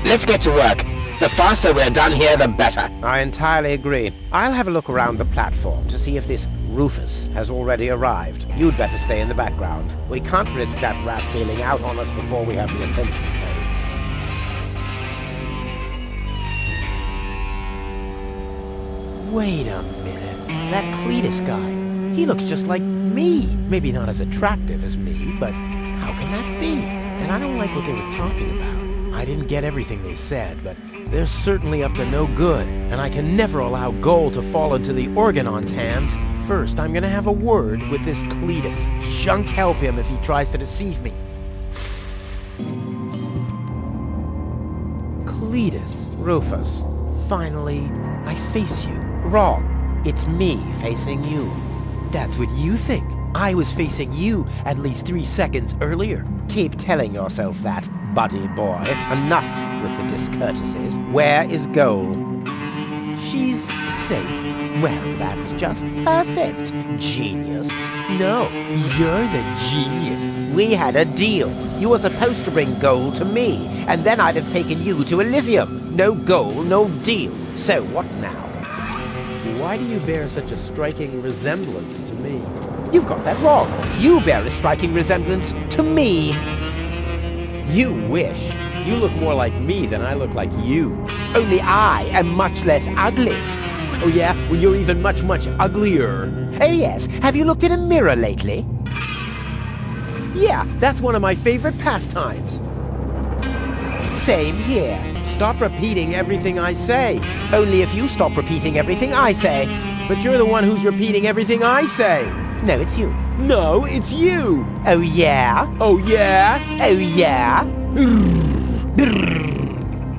O: Let's get to work. The faster we're done here, the better.
C: I entirely agree. I'll have a look around the platform to see if this Rufus has already arrived. You'd better stay in the background. We can't risk that rat bailing out on us before we have the Ascension codes. Wait a minute. That Cletus guy, he looks just like me. Maybe not as attractive as me, but how can that be? And I don't like what they were talking about. I didn't get everything they said, but they're certainly up to no good, and I can never allow Goal to fall into the Organon's hands. First, I'm gonna have a word with this Cletus. Shunk help him if he tries to deceive me. Cletus, Rufus, finally, I face you. Wrong. It's me facing you. That's what you think. I was facing you at least 3 seconds earlier. Keep telling yourself that, buddy boy. Enough with the discourtesies. Where is Goal? She's safe. Well, that's just perfect, genius. No, you're the genius. We had a deal. You were supposed to bring Goal to me, and then I'd have taken you to Elysium. No Goal, no deal. So what now? Why do you bear such a striking resemblance to me? You've got that wrong. You bear a striking resemblance to me. You wish. You look more like me than I look like you. Only I am much less ugly. Oh yeah? Well, you're even much, much uglier. Oh yes. Have you looked in a mirror lately? Yeah, that's one of my favorite pastimes. Same here. Stop repeating everything I say. Only if you stop repeating everything I say. But you're the one who's repeating everything I say. No, it's you. No, it's you. Oh yeah? Oh yeah? Oh yeah?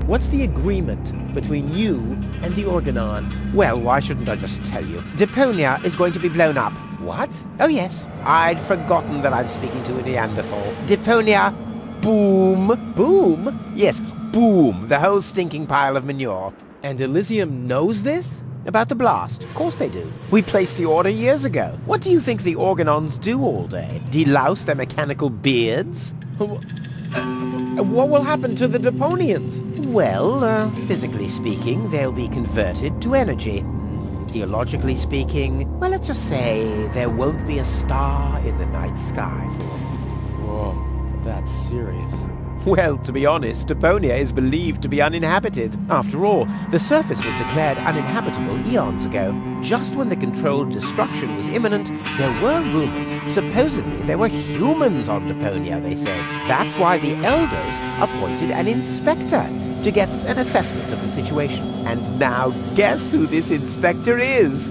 C: What's the agreement between you and the Organon? Well, why shouldn't I just tell you? Deponia is going to be blown up. What? Oh yes. I'd forgotten that I'm speaking to a Neanderthal. Deponia, boom. Boom? Yes, boom. The whole stinking pile of manure. And Elysium knows this? About the blast? Of course they do. We placed the order years ago. What do you think the Organons do all day? Delouse their mechanical beards? What will happen to the Deponians? Well, physically speaking, they'll be converted to energy. Theologically speaking, well, let's just say there won't be a star in the night sky for them. Whoa, that's serious. Well, to be honest, Deponia is believed to be uninhabited. After all, the surface was declared uninhabitable eons ago. Just when the controlled destruction was imminent, there were rumors. Supposedly, there were humans on Deponia, they said. That's why the Elders appointed an inspector to get an assessment of the situation. And now, guess who this inspector is?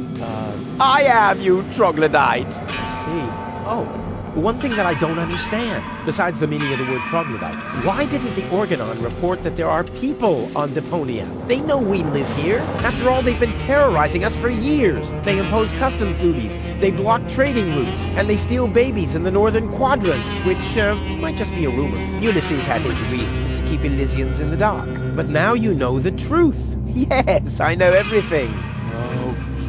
C: I am, you troglodyte! I see. Oh. One thing that I don't understand, besides the meaning of the word troglodyte, why didn't the Organon report that there are people on Deponia? They know we live here. After all, they've been terrorizing us for years. They impose customs duties, they block trading routes, and they steal babies in the northern quadrant, which might just be a rumor. Ulysses had his reasons to keep Elysians in the dark. But now you know the truth. Yes, I know everything.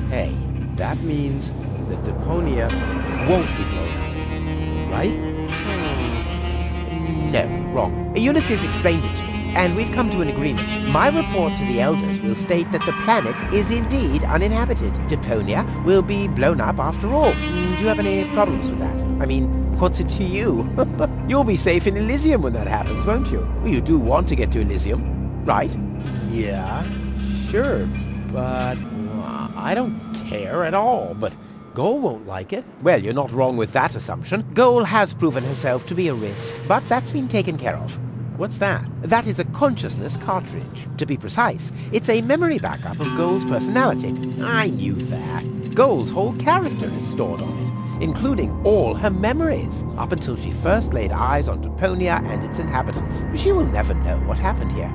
C: Okay, that means that Deponia won't be blown up. Right? No, wrong. Ulysses explained it to me, and we've come to an agreement. My report to the Elders will state that the planet is indeed uninhabited. Deponia will be blown up after all. Do you have any problems with that? I mean, what's it to you? You'll be safe in Elysium when that happens, won't you? Well, you do want to get to Elysium, right? Yeah, sure, but I don't care at all, but Goal won't like it. Well, you're not wrong with that assumption. Goal has proven herself to be a risk, but that's been taken care of. What's that? That is a consciousness cartridge. To be precise, it's a memory backup of Goal's personality. I knew that. Goal's whole character is stored on it, including all her memories, up until she first laid eyes on Deponia and its inhabitants. She will never know what happened here.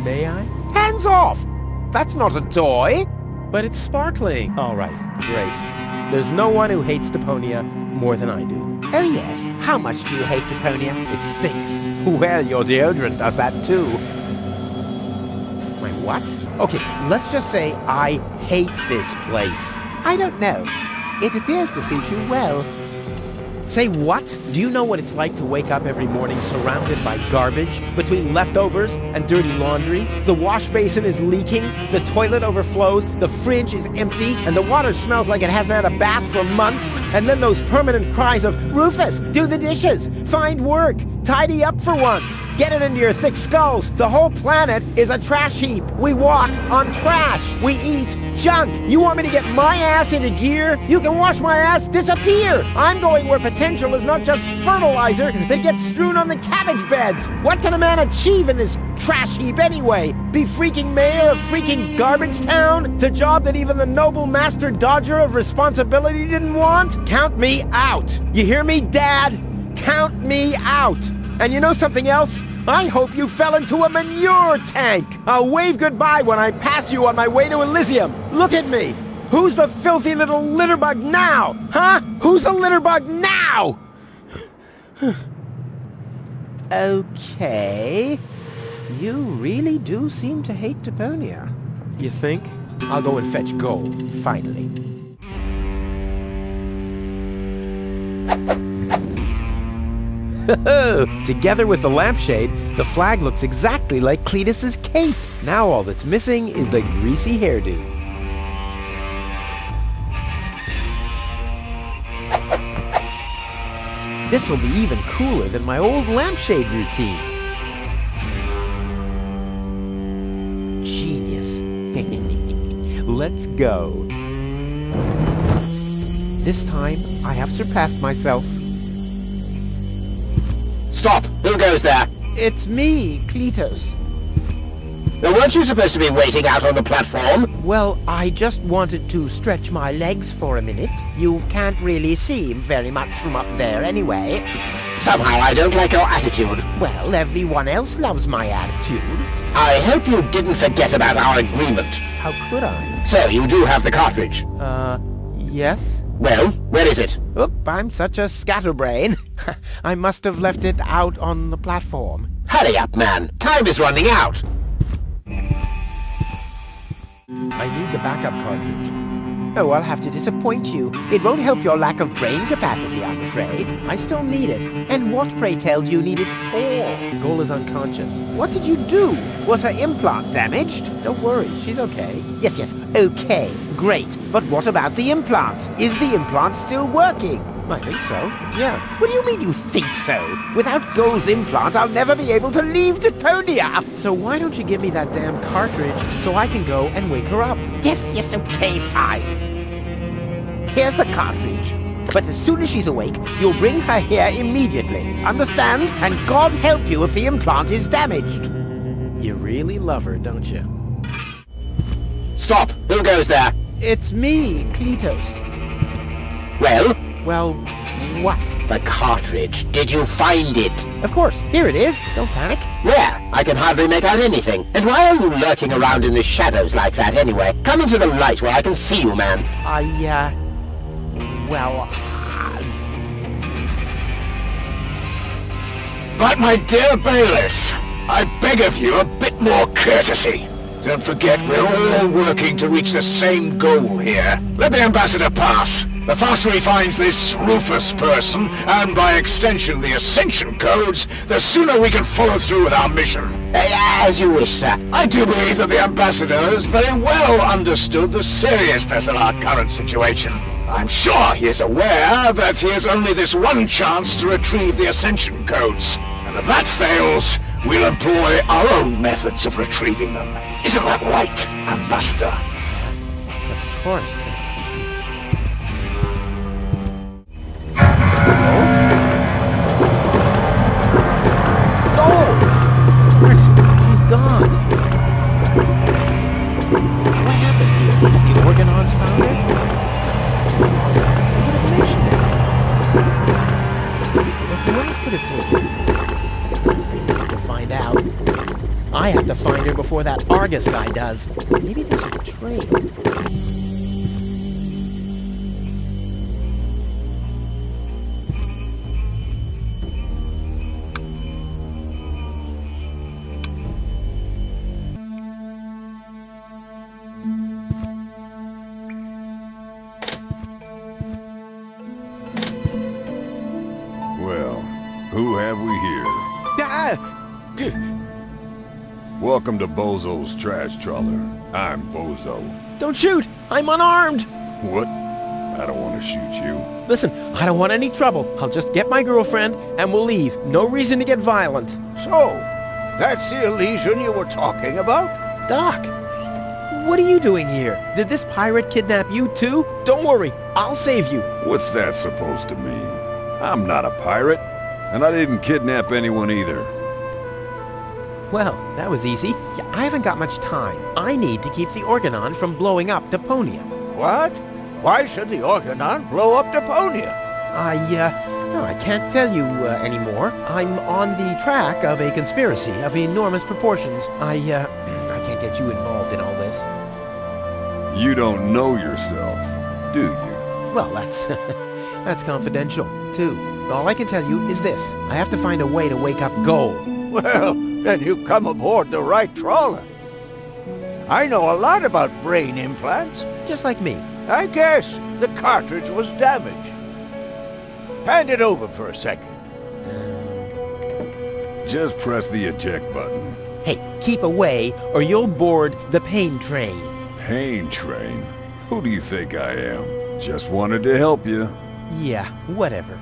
C: May I? Hands off! That's not a toy! But it's sparkling. All right, great. There's no one who hates Deponia more than I do. Oh yes? How much do you hate Deponia? It stinks. Well, your deodorant does that too. My what? Okay, let's just say I hate this place. I don't know. It appears to suit you well. Say what? Do you know what it's like to wake up every morning surrounded by garbage? Between leftovers and dirty laundry? The wash basin is leaking, the toilet overflows, the fridge is empty, and the water smells like it hasn't had a bath for months. And then those permanent cries of, Rufus, do the dishes, find work, tidy up for once, get it into your thick skulls. The whole planet is a trash heap. We walk on trash. We eat junk! You want me to get my ass into gear? You can watch my ass disappear! I'm going where potential is not just fertilizer that gets strewn on the cabbage beds! What can a man achieve in this trash heap anyway? Be freaking mayor of freaking garbage town? The job that even the noble master dodger of responsibility didn't want? Count me out! You hear me, Dad? Count me out! And you know something else? I hope you fell into a manure tank! I'll wave goodbye when I pass you on my way to Elysium! Look at me! Who's the filthy little litterbug now? Huh? Who's the litterbug now? Okay... You really do seem to hate Deponia. You think? I'll go and fetch gold, finally. Together with the lampshade, the flag looks exactly like Cletus's cape. Now all that's missing is the greasy hairdo. This'll be even cooler than my old lampshade routine. Genius. Let's go. This time, I have surpassed myself.
O: Stop! Who goes there?
C: It's me, Cletus.
O: Now, weren't you supposed to be waiting out on the platform?
C: Well, I just wanted to stretch my legs for a minute. You can't really see very much from up there anyway.
O: Somehow I don't like your attitude.
C: Well, everyone else loves my attitude.
O: I hope you didn't forget about our agreement.
C: How could I?
O: So, you do have the cartridge?
C: Yes?
O: Well, where is it?
C: Oop, I'm such a scatterbrain. I must have left it out on the platform.
O: Hurry up, man. Time is running out.
C: I need the backup cartridge. Oh, I'll have to disappoint you. It won't help your lack of brain capacity, I'm afraid. I still need it. And what, pray tell, do you need it for? Goal is unconscious. What did you do? Was her implant damaged? Don't worry, she's okay. Yes, okay. Great. But what about the implant? Is the implant still working? I think so. Yeah. What do you mean you think so? Without Goal's implant, I'll never be able to leave Deponia! So why don't you give me that damn cartridge so I can go and wake her up? Yes, okay, fine. Here's the cartridge. But as soon as she's awake, you'll bring her here immediately. Understand? And God help you if the implant is damaged. You really love her, don't you?
O: Stop! Who goes there?
C: It's me, Cletus.
O: Well?
C: Well, what?
O: The cartridge. Did you find it?
C: Of course. Here it is. Don't panic.
O: Where? I can hardly make out anything. And why are you lurking around in the shadows like that anyway? Come into the light where I can see you, man.
B: But my dear bailiff, I beg of you a bit more courtesy. Don't forget, we're all working to reach the same goal here. Let the ambassador pass. The faster he finds this Rufus person, and by extension the Ascension codes, the sooner we can follow through with our mission.
O: As you wish, sir.
B: I do believe that the ambassador has very well understood the seriousness of our current situation. I'm sure he is aware that he has only this one chance to retrieve the Ascension codes. And if that fails, we'll employ our own methods of retrieving them. Isn't that right, Ambassador?
C: Of course. Gold! Darn it, she's gone. What happened here? Have the Organons found her? Who would have mentioned it? But who else could have told her? I have to find out. I have to find her before that Argus guy does. Maybe there's a betrayal.
Q: Well, who have we here? Welcome to Bozo's trash trawler. I'm Bozo.
C: Don't shoot! I'm unarmed!
Q: What? I don't want to shoot you.
C: Listen, I don't want any trouble. I'll just get my girlfriend and we'll leave. No reason to get violent.
H: So, that's the Elysian you were talking about?
C: Doc,
G: What are you doing here? Did this pirate kidnap you too? Don't worry, I'll save you.
Q: What's that supposed to mean? I'm not a pirate, and I didn't kidnap anyone either.
C: Well, that was easy. Yeah, I haven't got much time. I need to keep the Organon from blowing up Deponia.
H: What? Why should the Organon blow up Deponia?
C: No, I can't tell you anymore. I'm on the track of a conspiracy of enormous proportions. I can't get you involved in all this.
Q: You don't know yourself, do you?
C: Well, that's confidential, too. All I can tell you is this. I have to find a way to wake up Gold.
H: Well, then you come aboard the right trawler. I know a lot about brain implants.
C: Just like me.
H: I guess the cartridge was damaged. Hand it over for a second.
Q: Just press the eject button.
C: Hey, keep away or you'll board the pain train.
Q: Pain train? Who do you think I am? Just wanted to help you.
C: Yeah, whatever.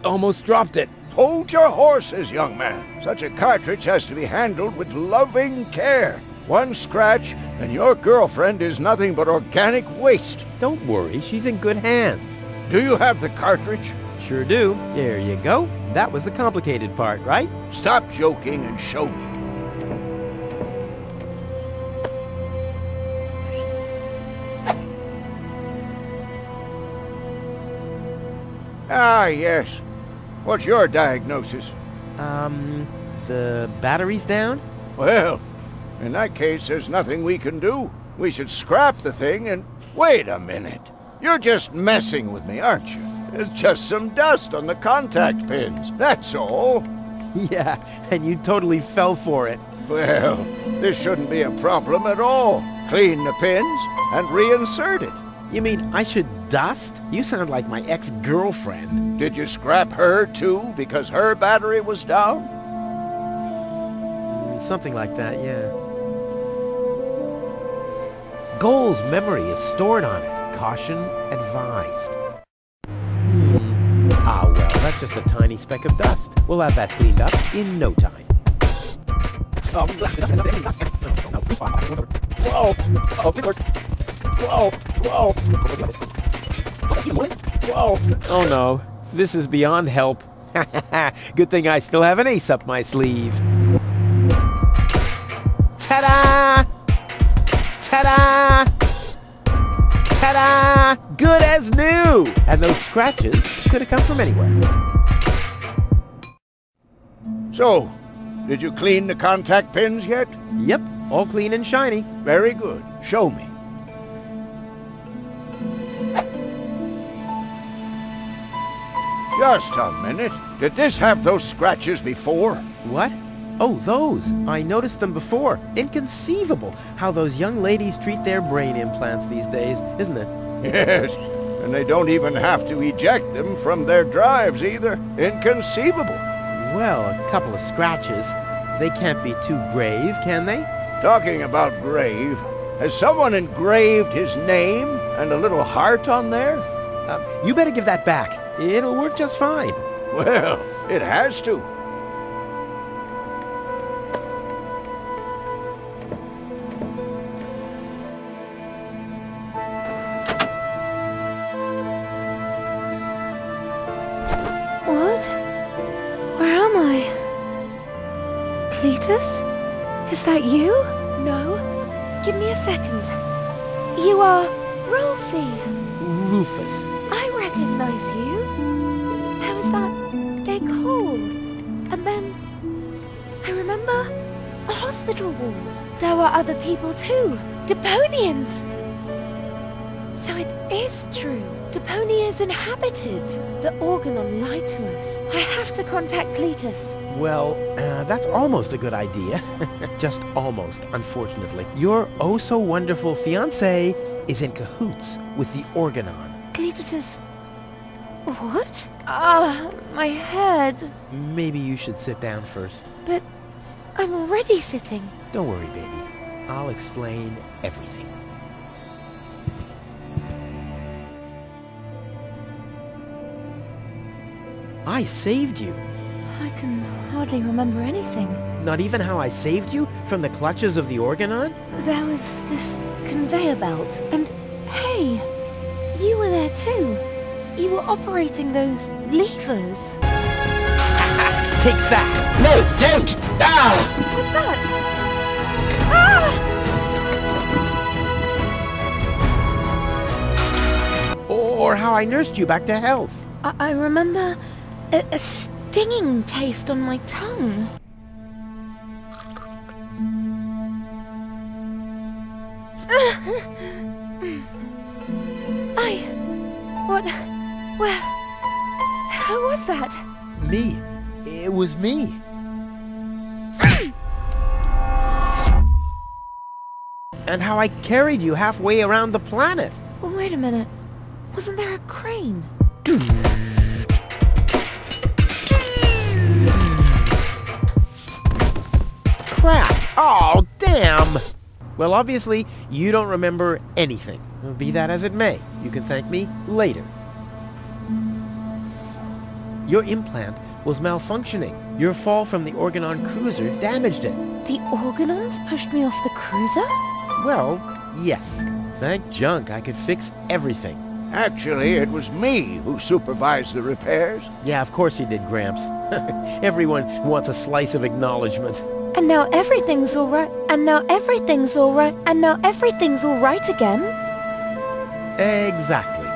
C: Almost dropped it.
H: Hold your horses, young man. Such a cartridge has to be handled with loving care. One scratch, and your girlfriend is nothing but organic waste.
C: Don't worry, she's in good hands.
H: Do you have the cartridge?
C: Sure do. There you go. That was the complicated part, right?
H: Stop joking and show me. Ah, yes. What's your diagnosis?
C: The battery's down?
H: Well, in that case, there's nothing we can do. We should scrap the thing and... Wait a minute. You're just messing with me, aren't you? It's just some dust on the contact pins, that's all.
C: Yeah, and you totally fell for it.
H: Well, this shouldn't be a problem at all. Clean the pins and reinsert it.
C: You mean I should dust? You sound like my ex-girlfriend.
H: Did you scrap her too because her battery was down?
C: Something like that, yeah. Goal's memory is stored on it. Caution advised. Ah, well, that's just a tiny speck of dust. We'll have that cleaned up in no time.
H: Whoa! Whoa! Whoa! Whoa!
C: Oh no, this is beyond help. Good thing I still have an ace up my sleeve. Ta-da! Ta-da! Ta-da! Good as new! And those scratches could have come from anywhere.
H: So, did you clean the contact pins yet?
C: Yep, all clean and shiny.
H: Very good. Show me. Just a minute. Did this have those scratches before?
C: What? Oh, those. I noticed them before. Inconceivable how those young ladies treat their brain implants these days, isn't it?
H: Yes, and they don't even have to eject them from their drives either. Inconceivable.
C: Well, a couple of scratches. They can't be too grave, can they?
H: Talking about grave, has someone engraved his name and a little heart on there?
C: You better give that back. It'll work just fine.
H: Well, it has to.
F: What? Where am I? Cletus? Is that you? No. Give me a second. You are Rolfie.
C: Rufus.
F: I recognize you. There was that big hole. And then I remember a hospital ward. There were other people too. Deponians! So it is true. Deponia is inhabited. The Organon lied to us. I have to contact Cletus.
C: Well, that's almost a good idea. Just almost, unfortunately. Your oh-so-wonderful fiancé is in cahoots with the Organon.
F: Cletus's... What? Ah, my head.
C: Maybe you should sit down first.
F: But I'm already sitting.
C: Don't worry, baby. I'll explain everything. I saved you.
F: I can hardly remember anything.
C: Not even how I saved you from the clutches of the Organon?
F: There was this conveyor belt, and hey, you were there too. You were operating those levers.
C: Take that!
O: No, don't! Ah!
F: What's that? Ah!
C: Or how I nursed you back to health.
F: I remember a stinging taste on my tongue. Who was that?
C: Me. It was me. And how I carried you halfway around the planet.
F: Wait a minute. Wasn't there a crane?
C: Crap! Oh, damn! Well, obviously, you don't remember anything. Be that as it may, you can thank me later. Your implant was malfunctioning. Your fall from the Organon cruiser damaged it.
F: The Organons pushed me off the cruiser?
C: Well, yes. Thank junk I could fix everything.
H: Actually, it was me who supervised the repairs.
C: Yeah, of course you did, Gramps. Everyone wants a slice of acknowledgement.
F: And now everything's alright. And now everything's alright. And now everything's alright again.
C: Exactly.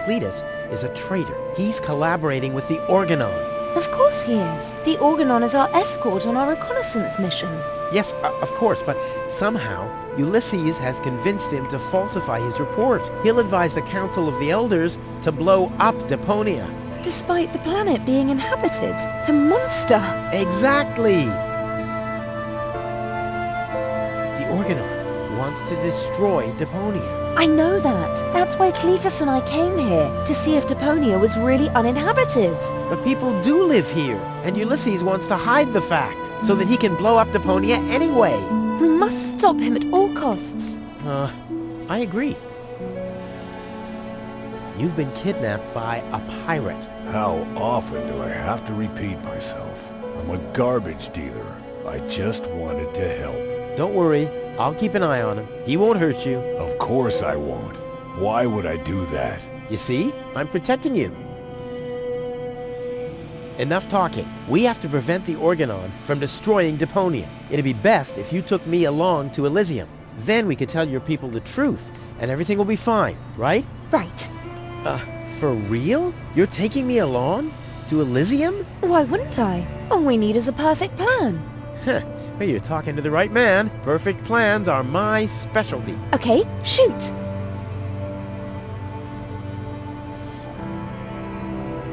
C: Cletus is a traitor. He's collaborating with the Organon.
F: Of course he is. The Organon is our escort on our reconnaissance mission.
C: Yes, of course, but somehow Ulysses has convinced him to falsify his report. He'll advise the Council of the Elders to blow up Deponia.
F: Despite the planet being inhabited. The monster!
C: Exactly! The Organon wants to destroy Deponia.
F: I know that. That's why Cletus and I came here, to see if Deponia was really uninhabited.
C: But people do live here, and Ulysses wants to hide the fact, so that he can blow up Deponia anyway.
F: We must stop him at all costs.
C: I agree. You've been kidnapped by a pirate.
Q: How often do I have to repeat myself? I'm a garbage dealer. I just wanted to help.
C: Don't worry. I'll keep an eye on him. He won't hurt you.
Q: Of course I won't. Why would I do that?
C: You see? I'm protecting you. Enough talking. We have to prevent the Organon from destroying Deponia. It'd be best if you took me along to Elysium. Then we could tell your people the truth, and everything will be fine, right?
F: Right.
C: For real? You're taking me along? To Elysium?
F: Why wouldn't I? All we need is a perfect plan.
C: Heh. Well, you're talking to the right man. Perfect plans are my specialty.
F: Okay, shoot.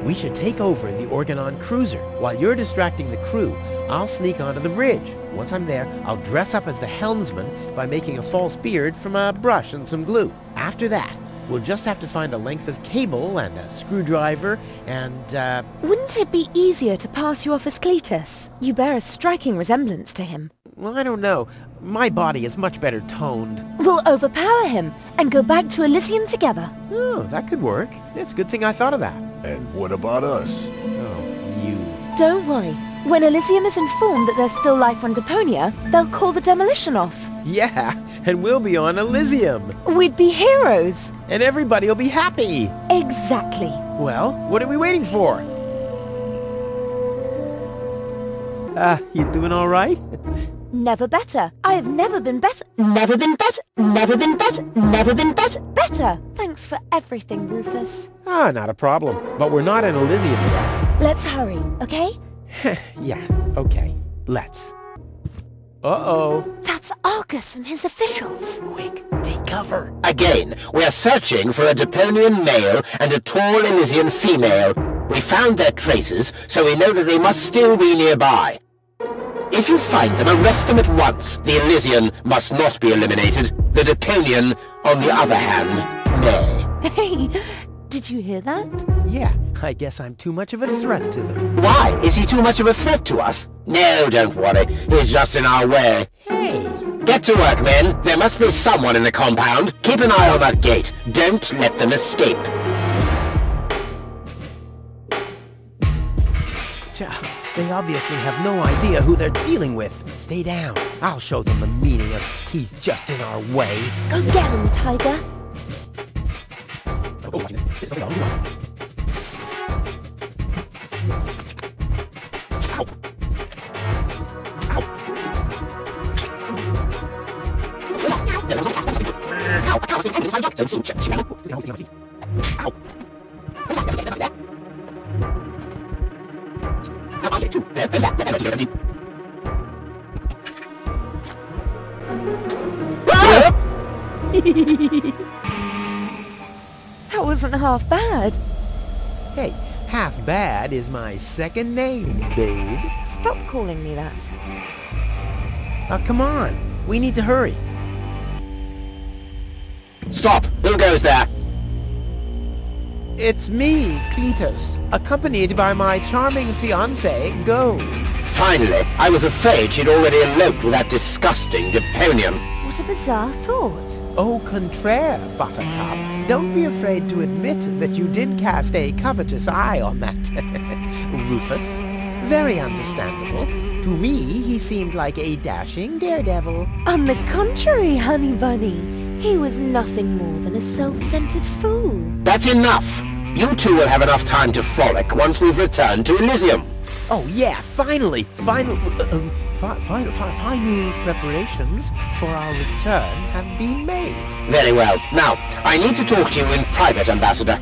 C: We should take over the Organon cruiser. While you're distracting the crew, I'll sneak onto the bridge. Once I'm there, I'll dress up as the helmsman by making a false beard from a brush and some glue. After that, we'll just have to find a length of cable and a screwdriver and,
F: Wouldn't it be easier to pass you off as Cletus? You bear a striking resemblance to him.
C: Well, I don't know. My body is much better toned.
F: We'll overpower him and go back to Elysium together.
C: Oh, that could work. It's a good thing I thought of that.
Q: And what about us?
C: Oh, you...
F: Don't worry. When Elysium is informed that there's still life on Deponia, they'll call the demolition off.
C: Yeah, and we'll be on Elysium.
F: We'd be heroes.
C: And everybody will be happy.
F: Exactly.
C: Well, what are we waiting for? You doing all right?
F: Never better. I have never been better. Never been better. Never been better. Never been better. Better. Thanks for everything, Rufus.
C: Not a problem. But we're not in Elysium yet.
F: Let's hurry, okay?
C: Yeah, okay. Let's. Uh-oh.
F: That's Argus and his officials.
C: Quick, take cover.
O: Again, we are searching for a Deponian male and a tall Elysian female. We found their traces, so we know that they must still be nearby. If you find them, arrest them at once. The Elysian must not be eliminated. The Deponian, on the other hand, may.
F: Hey, did you hear that?
C: Yeah, I guess I'm too much of a threat to them.
O: Why? Is he too much of a threat to us? No, don't worry. He's just in our way.
C: Hey!
O: Get to work, men. There must be someone in the compound. Keep an eye on that gate. Don't let them escape.
G: They obviously have no idea who they're dealing with. Stay down. I'll show them the meaning of he's just in our way.
F: Go get him, Tiger. That wasn't half bad.
G: Hey, half bad is my second name, babe.
F: Stop calling me that.
G: Come on. We need to hurry.
O: Stop! Who goes there?
G: It's me, Cletus, accompanied by my charming fiancée, Gold.
O: Finally, I was afraid she'd already eloped with that disgusting Deponian.
F: What a bizarre thought.
G: Au contraire, Buttercup. Don't be afraid to admit that you did cast a covetous eye on that Rufus. Very understandable. To me, he seemed like a dashing daredevil.
F: On the contrary, honey bunny. He was nothing more than a self-centered fool.
O: That's enough! You two will have enough time to frolic once we've returned to Elysium.
G: Oh yeah, finally! Final preparations for our return have been made.
O: Very well. Now, I need to talk to you in private, Ambassador.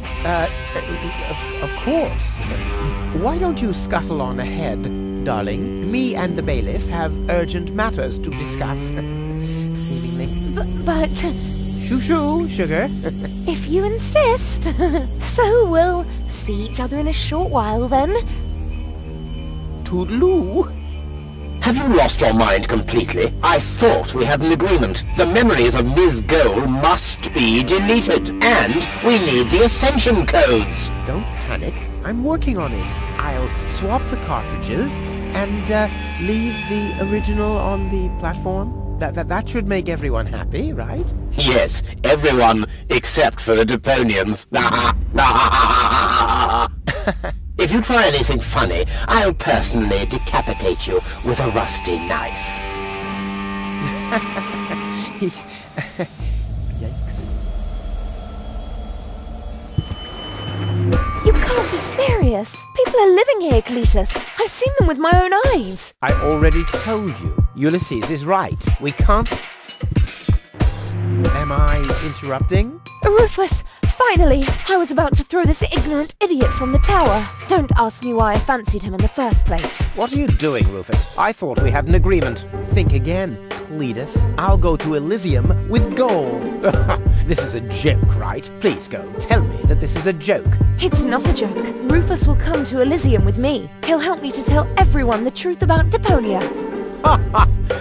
G: Of course. Why don't you scuttle on ahead, darling? Me and the bailiff have urgent matters to discuss. Seemingly.
F: But...
G: Shoo-shoo, sugar.
F: If you insist. So we'll see each other in a short while, then.
G: Toodaloo.
O: Have you lost your mind completely? I thought we had an agreement. The memories of Ms. Gold must be deleted. And we need the Ascension codes.
G: Don't panic. I'm working on it. I'll swap the cartridges and leave the original on the platform. That should make everyone happy, right?
O: Yes, everyone except for the Deponians. If you try anything funny, I'll personally decapitate you with a rusty knife.
G: Yikes.
F: You can't be serious. People are living here, Cletus. I've seen them with my own eyes.
G: I already told you. Ulysses is right. We can't... Am I interrupting?
F: Rufus, finally! I was about to throw this ignorant idiot from the tower. Don't ask me why I fancied him in the first place.
G: What are you doing, Rufus? I thought we had an agreement. Think again, Cletus. I'll go to Elysium with gold. This is a joke, right? Please go. Tell me that this is a joke.
F: It's not a joke. Rufus will come to Elysium with me. He'll help me to tell everyone the truth about Deponia.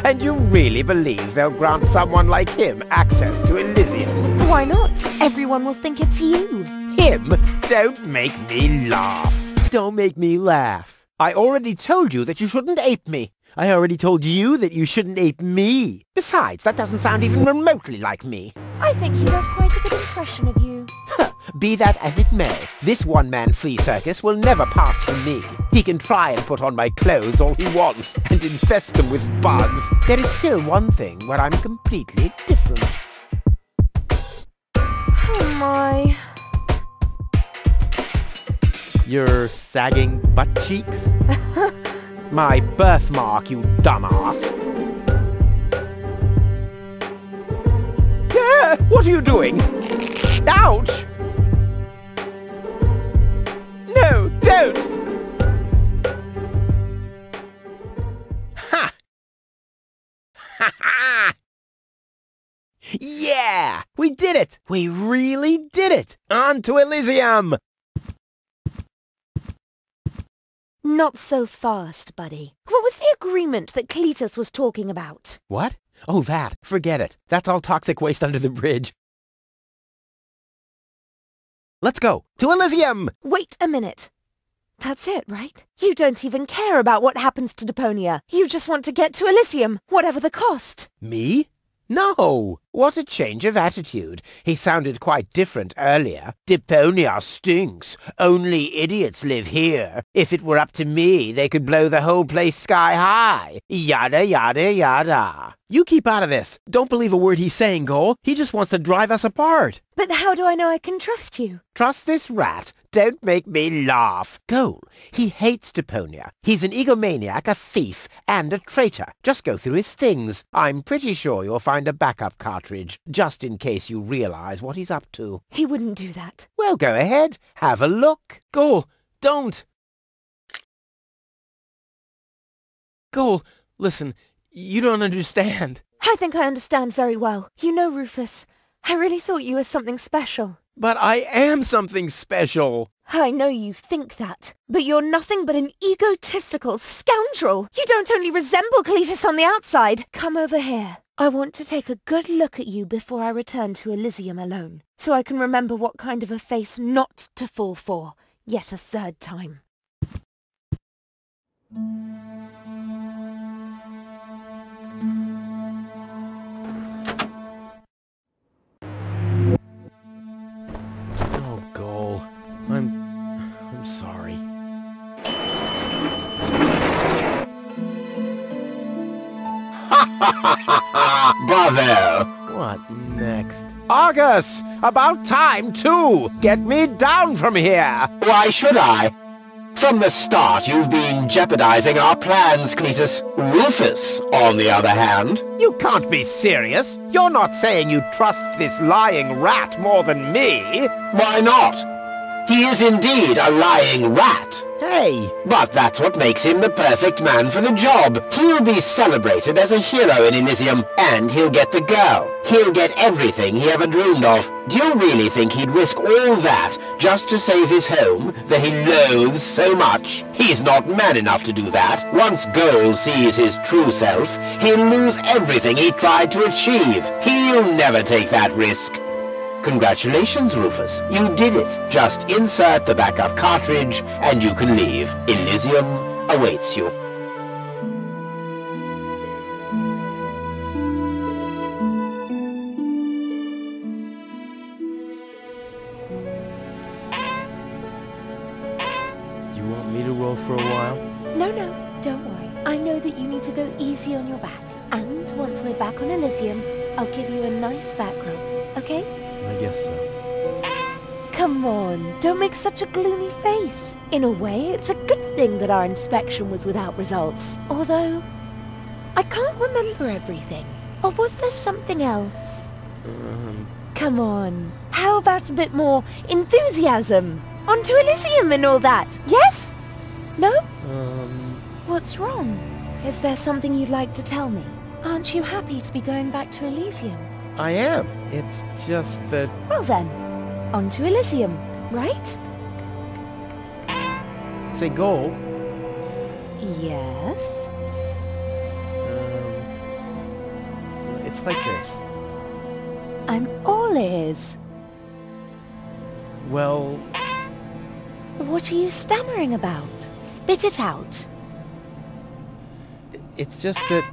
G: And you really believe they'll grant someone like him access to Elysium?
F: Why not? Everyone will think it's you.
G: Him? Don't make me laugh. Don't make me laugh. I already told you that you shouldn't ape me. I already told you that you shouldn't ape me. Besides, that doesn't sound even remotely like me.
F: I think he does quite a good impression of you.
G: Be that as it may, this one-man flea circus will never pass for me. He can try and put on my clothes all he wants and infest them with bugs. There is still one thing where I'm completely different.
F: Oh my...
G: Your sagging butt cheeks? My birthmark, you dumbass. Yeah, what are you doing? Ouch! No, don't! Ha! Ha ha! Yeah! We did it! We really did it! On to Elysium!
F: Not so fast, buddy. What was the agreement that Cletus was talking about?
G: What? Oh, that. Forget it. That's all toxic waste under the bridge. Let's go to Elysium!
F: Wait a minute. That's it, right? You don't even care about what happens to Deponia. You just want to get to Elysium, whatever the cost.
G: Me? No! What a change of attitude. He sounded quite different earlier. Deponia stinks. Only idiots live here. If it were up to me, they could blow the whole place sky high. Yada, yada, yada.
C: You keep out of this. Don't believe a word he's saying, Goal. He just wants to drive us apart.
F: But how do I know I can trust you?
G: Trust this rat? Don't make me laugh. Goal, he hates Deponia. He's an egomaniac, a thief, and a traitor. Just go through his things. I'm pretty sure you'll find a backup cartridge, just in case you realize what he's up to.
F: He wouldn't do that.
G: Well, go ahead. Have a look.
C: Goal, don't. Goal, listen, you don't understand.
F: I think I understand very well. You know, Rufus, I really thought you were something special.
C: But I am something special.
F: I know you think that, but you're nothing but an egotistical scoundrel. You don't only resemble Cletus on the outside. Come over here. I want to take a good look at you before I return to Elysium alone, so I can remember what kind of a face not to fall for, yet a third time.
C: Oh, Goal. I'm sorry.
B: Bravo!
C: What next?
G: Argus! About time, too! Get me down from here!
B: Why should I? From the start, you've been jeopardizing our plans, Cletus. Rufus, on the other hand...
G: You can't be serious! You're not saying you trust this lying rat more than me?
B: Why not? He is indeed a lying rat.
G: Hey!
B: But that's what makes him the perfect man for the job. He'll be celebrated as a hero in Elysium, and he'll get the girl. He'll get everything he ever dreamed of. Do you really think he'd risk all that just to save his home that he loathes so much? He's not man enough to do that. Once Goal sees his true self, he'll lose everything he tried to achieve. He'll never take that risk. Congratulations, Rufus. You did it. Just insert the backup cartridge and you can leave. Elysium awaits you.
C: You want me to roll for a while?
F: No, don't worry. I know that you need to go easy on your back. And once we're back on Elysium, I'll give you a nice back rub, okay?
C: I guess so.
F: Come on, don't make such a gloomy face. In a way, it's a good thing that our inspection was without results. Although, I can't remember everything. Or was there something else? Come on, how about a bit more enthusiasm? Onto Elysium and all that, yes? No? What's wrong? Is there something you'd like to tell me? Aren't you happy to be going back to Elysium?
C: I am. It's just that...
F: Well then, on to Elysium, right?
C: Say, Goal.
F: Yes?
C: It's like this.
F: I'm all ears.
C: Well...
F: What are you stammering about? Spit it out.
C: It's just that...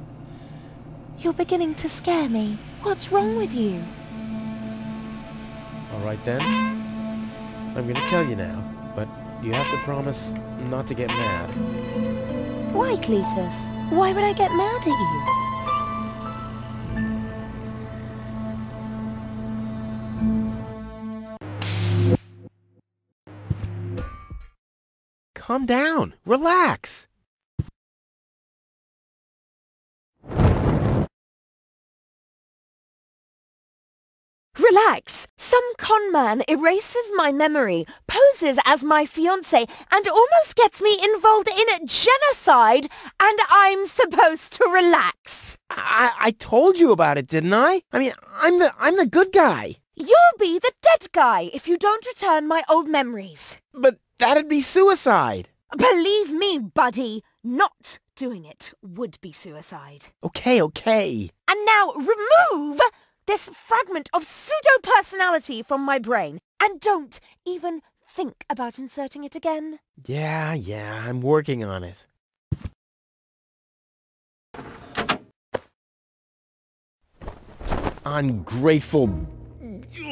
F: You're beginning to scare me. What's wrong with you?
C: Alright then. I'm gonna tell you now, but you have to promise not to get mad.
F: Why, Cletus? Why would I get mad at you?
C: Calm down. Relax.
F: Relax! Some con man erases my memory, poses as my fiancé, and almost gets me involved in genocide, and I'm supposed to relax.
C: I told you about it, didn't I? I mean, I'm the good guy.
F: You'll be the dead guy if you don't return my old memories.
C: But that'd be suicide.
F: Believe me, buddy, not doing it would be suicide.
C: Okay.
F: And now remove this fragment of pseudo-personality from my brain, and don't even think about inserting it again.
C: Yeah, I'm working on it. ungrateful...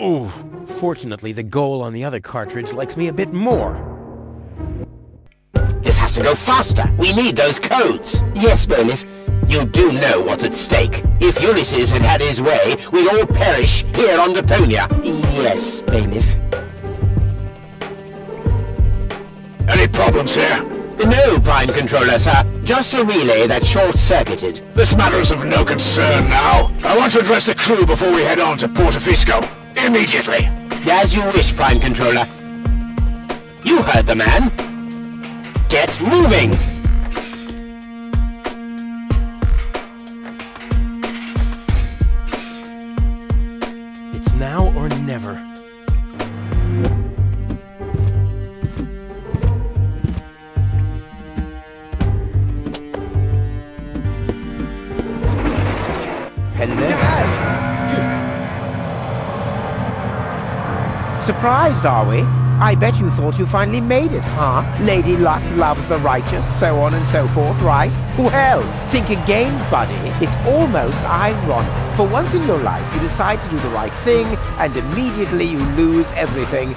C: Ooh. Fortunately, the goal on the other cartridge likes me a bit more.
O: This has to go faster. We need those codes. Yes, bailiff. You do know what's at stake. If Ulysses had had his way, we'd all perish here on Deponia. Yes, bailiff.
B: Any problems here?
O: No, Prime Controller, sir. Just a relay that's short-circuited.
B: This matter is of no concern now. I want to address the crew before we head on to Portofisco. Immediately.
O: As you wish, Prime Controller. You heard the man. Get moving!
C: It's now or never.
G: Surprised, are we? I bet you thought you finally made it, huh? Lady Luck loves the righteous, so on and so forth, right? Well, think again, buddy. It's almost ironic. For once in your life, you decide to do the right thing, and immediately you lose everything.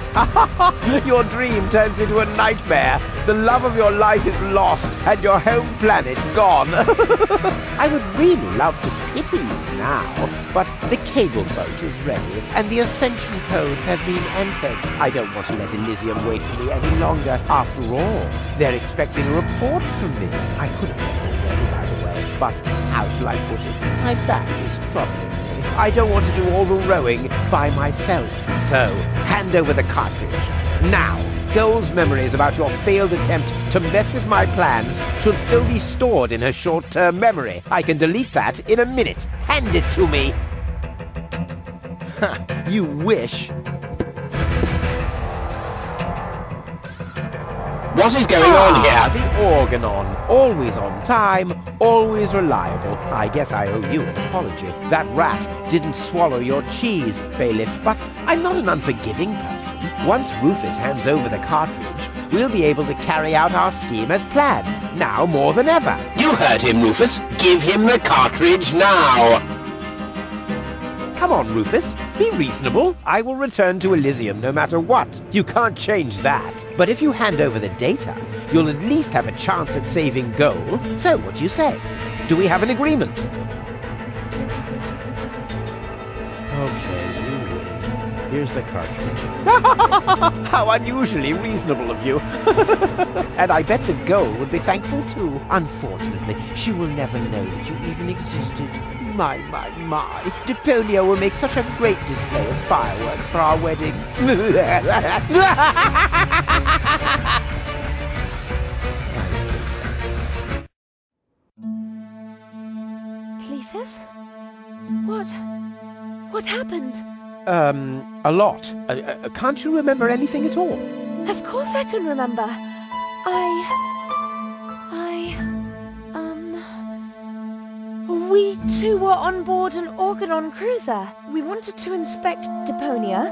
G: Your dream turns into a nightmare. The love of your life is lost, and your home planet gone. I would really love to pity you now, but the cable boat is ready, and the ascension codes have been entered. I don't want to let Elysium wait for me any longer. After all, they're expecting a report from me. I could have left already, by the way, but how shall I put it? My back is troubling me. I don't want to do all the rowing by myself. So, hand over the cartridge. Now! Goal's memories about your failed attempt to mess with my plans should still be stored in her short-term memory. I can delete that in a minute. Hand it to me! You wish.
O: What is going on here?
G: The Organon. Always on time, always reliable. I guess I owe you an apology. That rat didn't swallow your cheese, bailiff, but I'm not an unforgiving person. Once Rufus hands over the cartridge, we'll be able to carry out our scheme as planned. Now more than ever.
O: You heard him, Rufus. Give him the cartridge now.
G: Come on, Rufus. Be reasonable. I will return to Elysium no matter what. You can't change that. But if you hand over the data, you'll at least have a chance at saving Goal. So, what do you say? Do we have an agreement?
C: Okay, you win. Here's the cartridge.
G: How unusually reasonable of you. And I bet the Goal would be thankful too. Unfortunately, she will never know that you even existed. My. Deponia will make such a great display of fireworks for our wedding.
F: Cletus? What happened?
G: A lot. Can't you remember anything at all?
F: Of course I can remember. We two were on board an Organon cruiser. We wanted to inspect Deponia,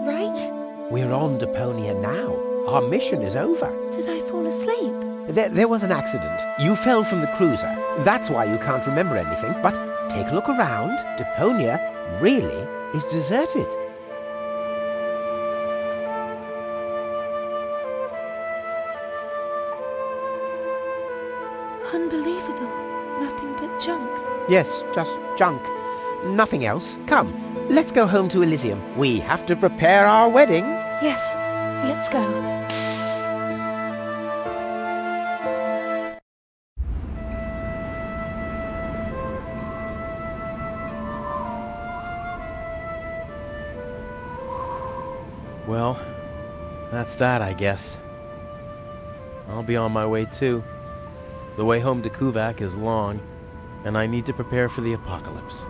F: right?
G: We're on Deponia now. Our mission is over.
F: Did I fall asleep?
G: There was an accident. You fell from the cruiser. That's why you can't remember anything. But take a look around. Deponia really is deserted.
F: Unbelievable. Nothing but junk.
G: Yes, just junk. Nothing else. Come, let's go home to Elysium. We have to prepare our wedding.
F: Yes, let's go.
C: Well, that's that, I guess. I'll be on my way too. The way home to Kuvak is long, and I need to prepare for the apocalypse.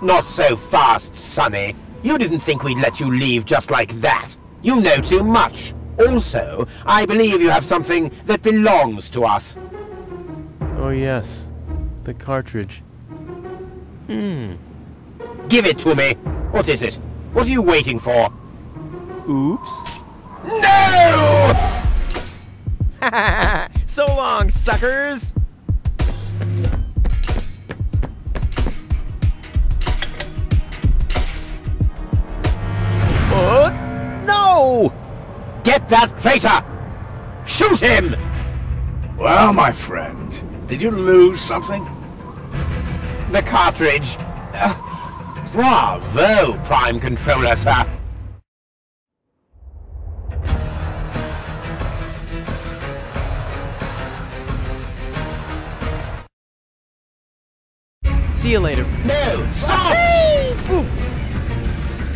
O: Not so fast, Sonny. You didn't think we'd let you leave just like that. You know too much. Also, I believe you have something that belongs to us.
C: Oh yes, the cartridge.
O: Give it to me. What is it? What are you waiting for?
C: Oops.
O: No!
G: So long, suckers!
B: Get that traitor! Shoot him!
O: Well, my friend, did you lose something?
B: The cartridge. Bravo, Prime Controller, sir.
C: See you later.
B: No! Stop!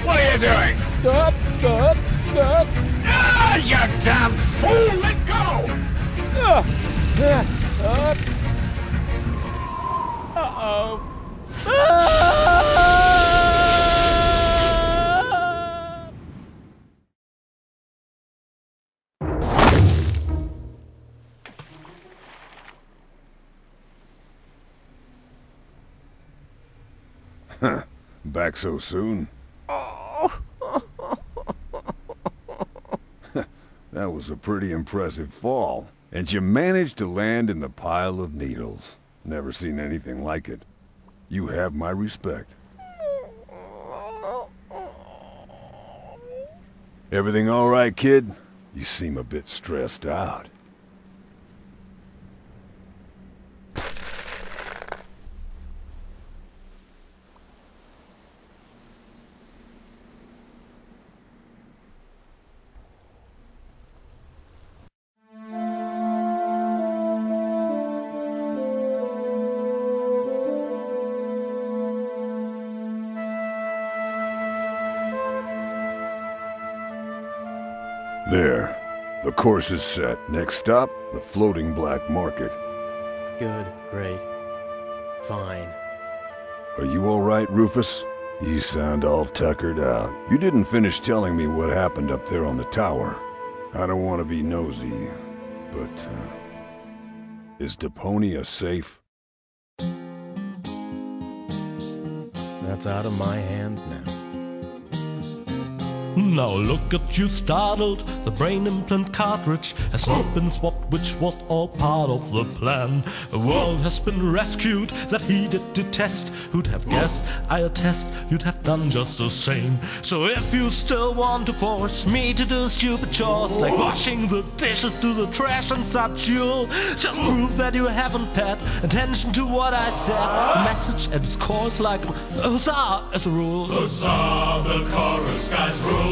B: What are you doing?
H: Stop! Stop! Stop!
B: Ah, you damn fool! Let go!
H: Uh-oh.
Q: Huh. Back so soon? That was a pretty impressive fall. And you managed to land in the pile of needles. Never seen anything like it. You have my respect. Everything all right, kid? You seem a bit stressed out. There. The course is set. Next stop, the floating black market.
C: Good, great, fine.
Q: Are you all right, Rufus? You sound all tuckered out. You didn't finish telling me what happened up there on the tower. I don't want to be nosy, but, is Deponia safe?
C: That's out of my hands now.
A: Now look at you startled, the brain implant cartridge has not been swapped, which was all part of the plan. A world has been rescued that he did detest. Who'd have guessed, I attest, you'd have done just the same. So if you still want to force me to do stupid chores like washing the dishes, do the trash and such, you'll just prove that you haven't paid attention to what I said. The message at its core is like huzzah as a rule.
P: Huzzah, the chorus guys rule.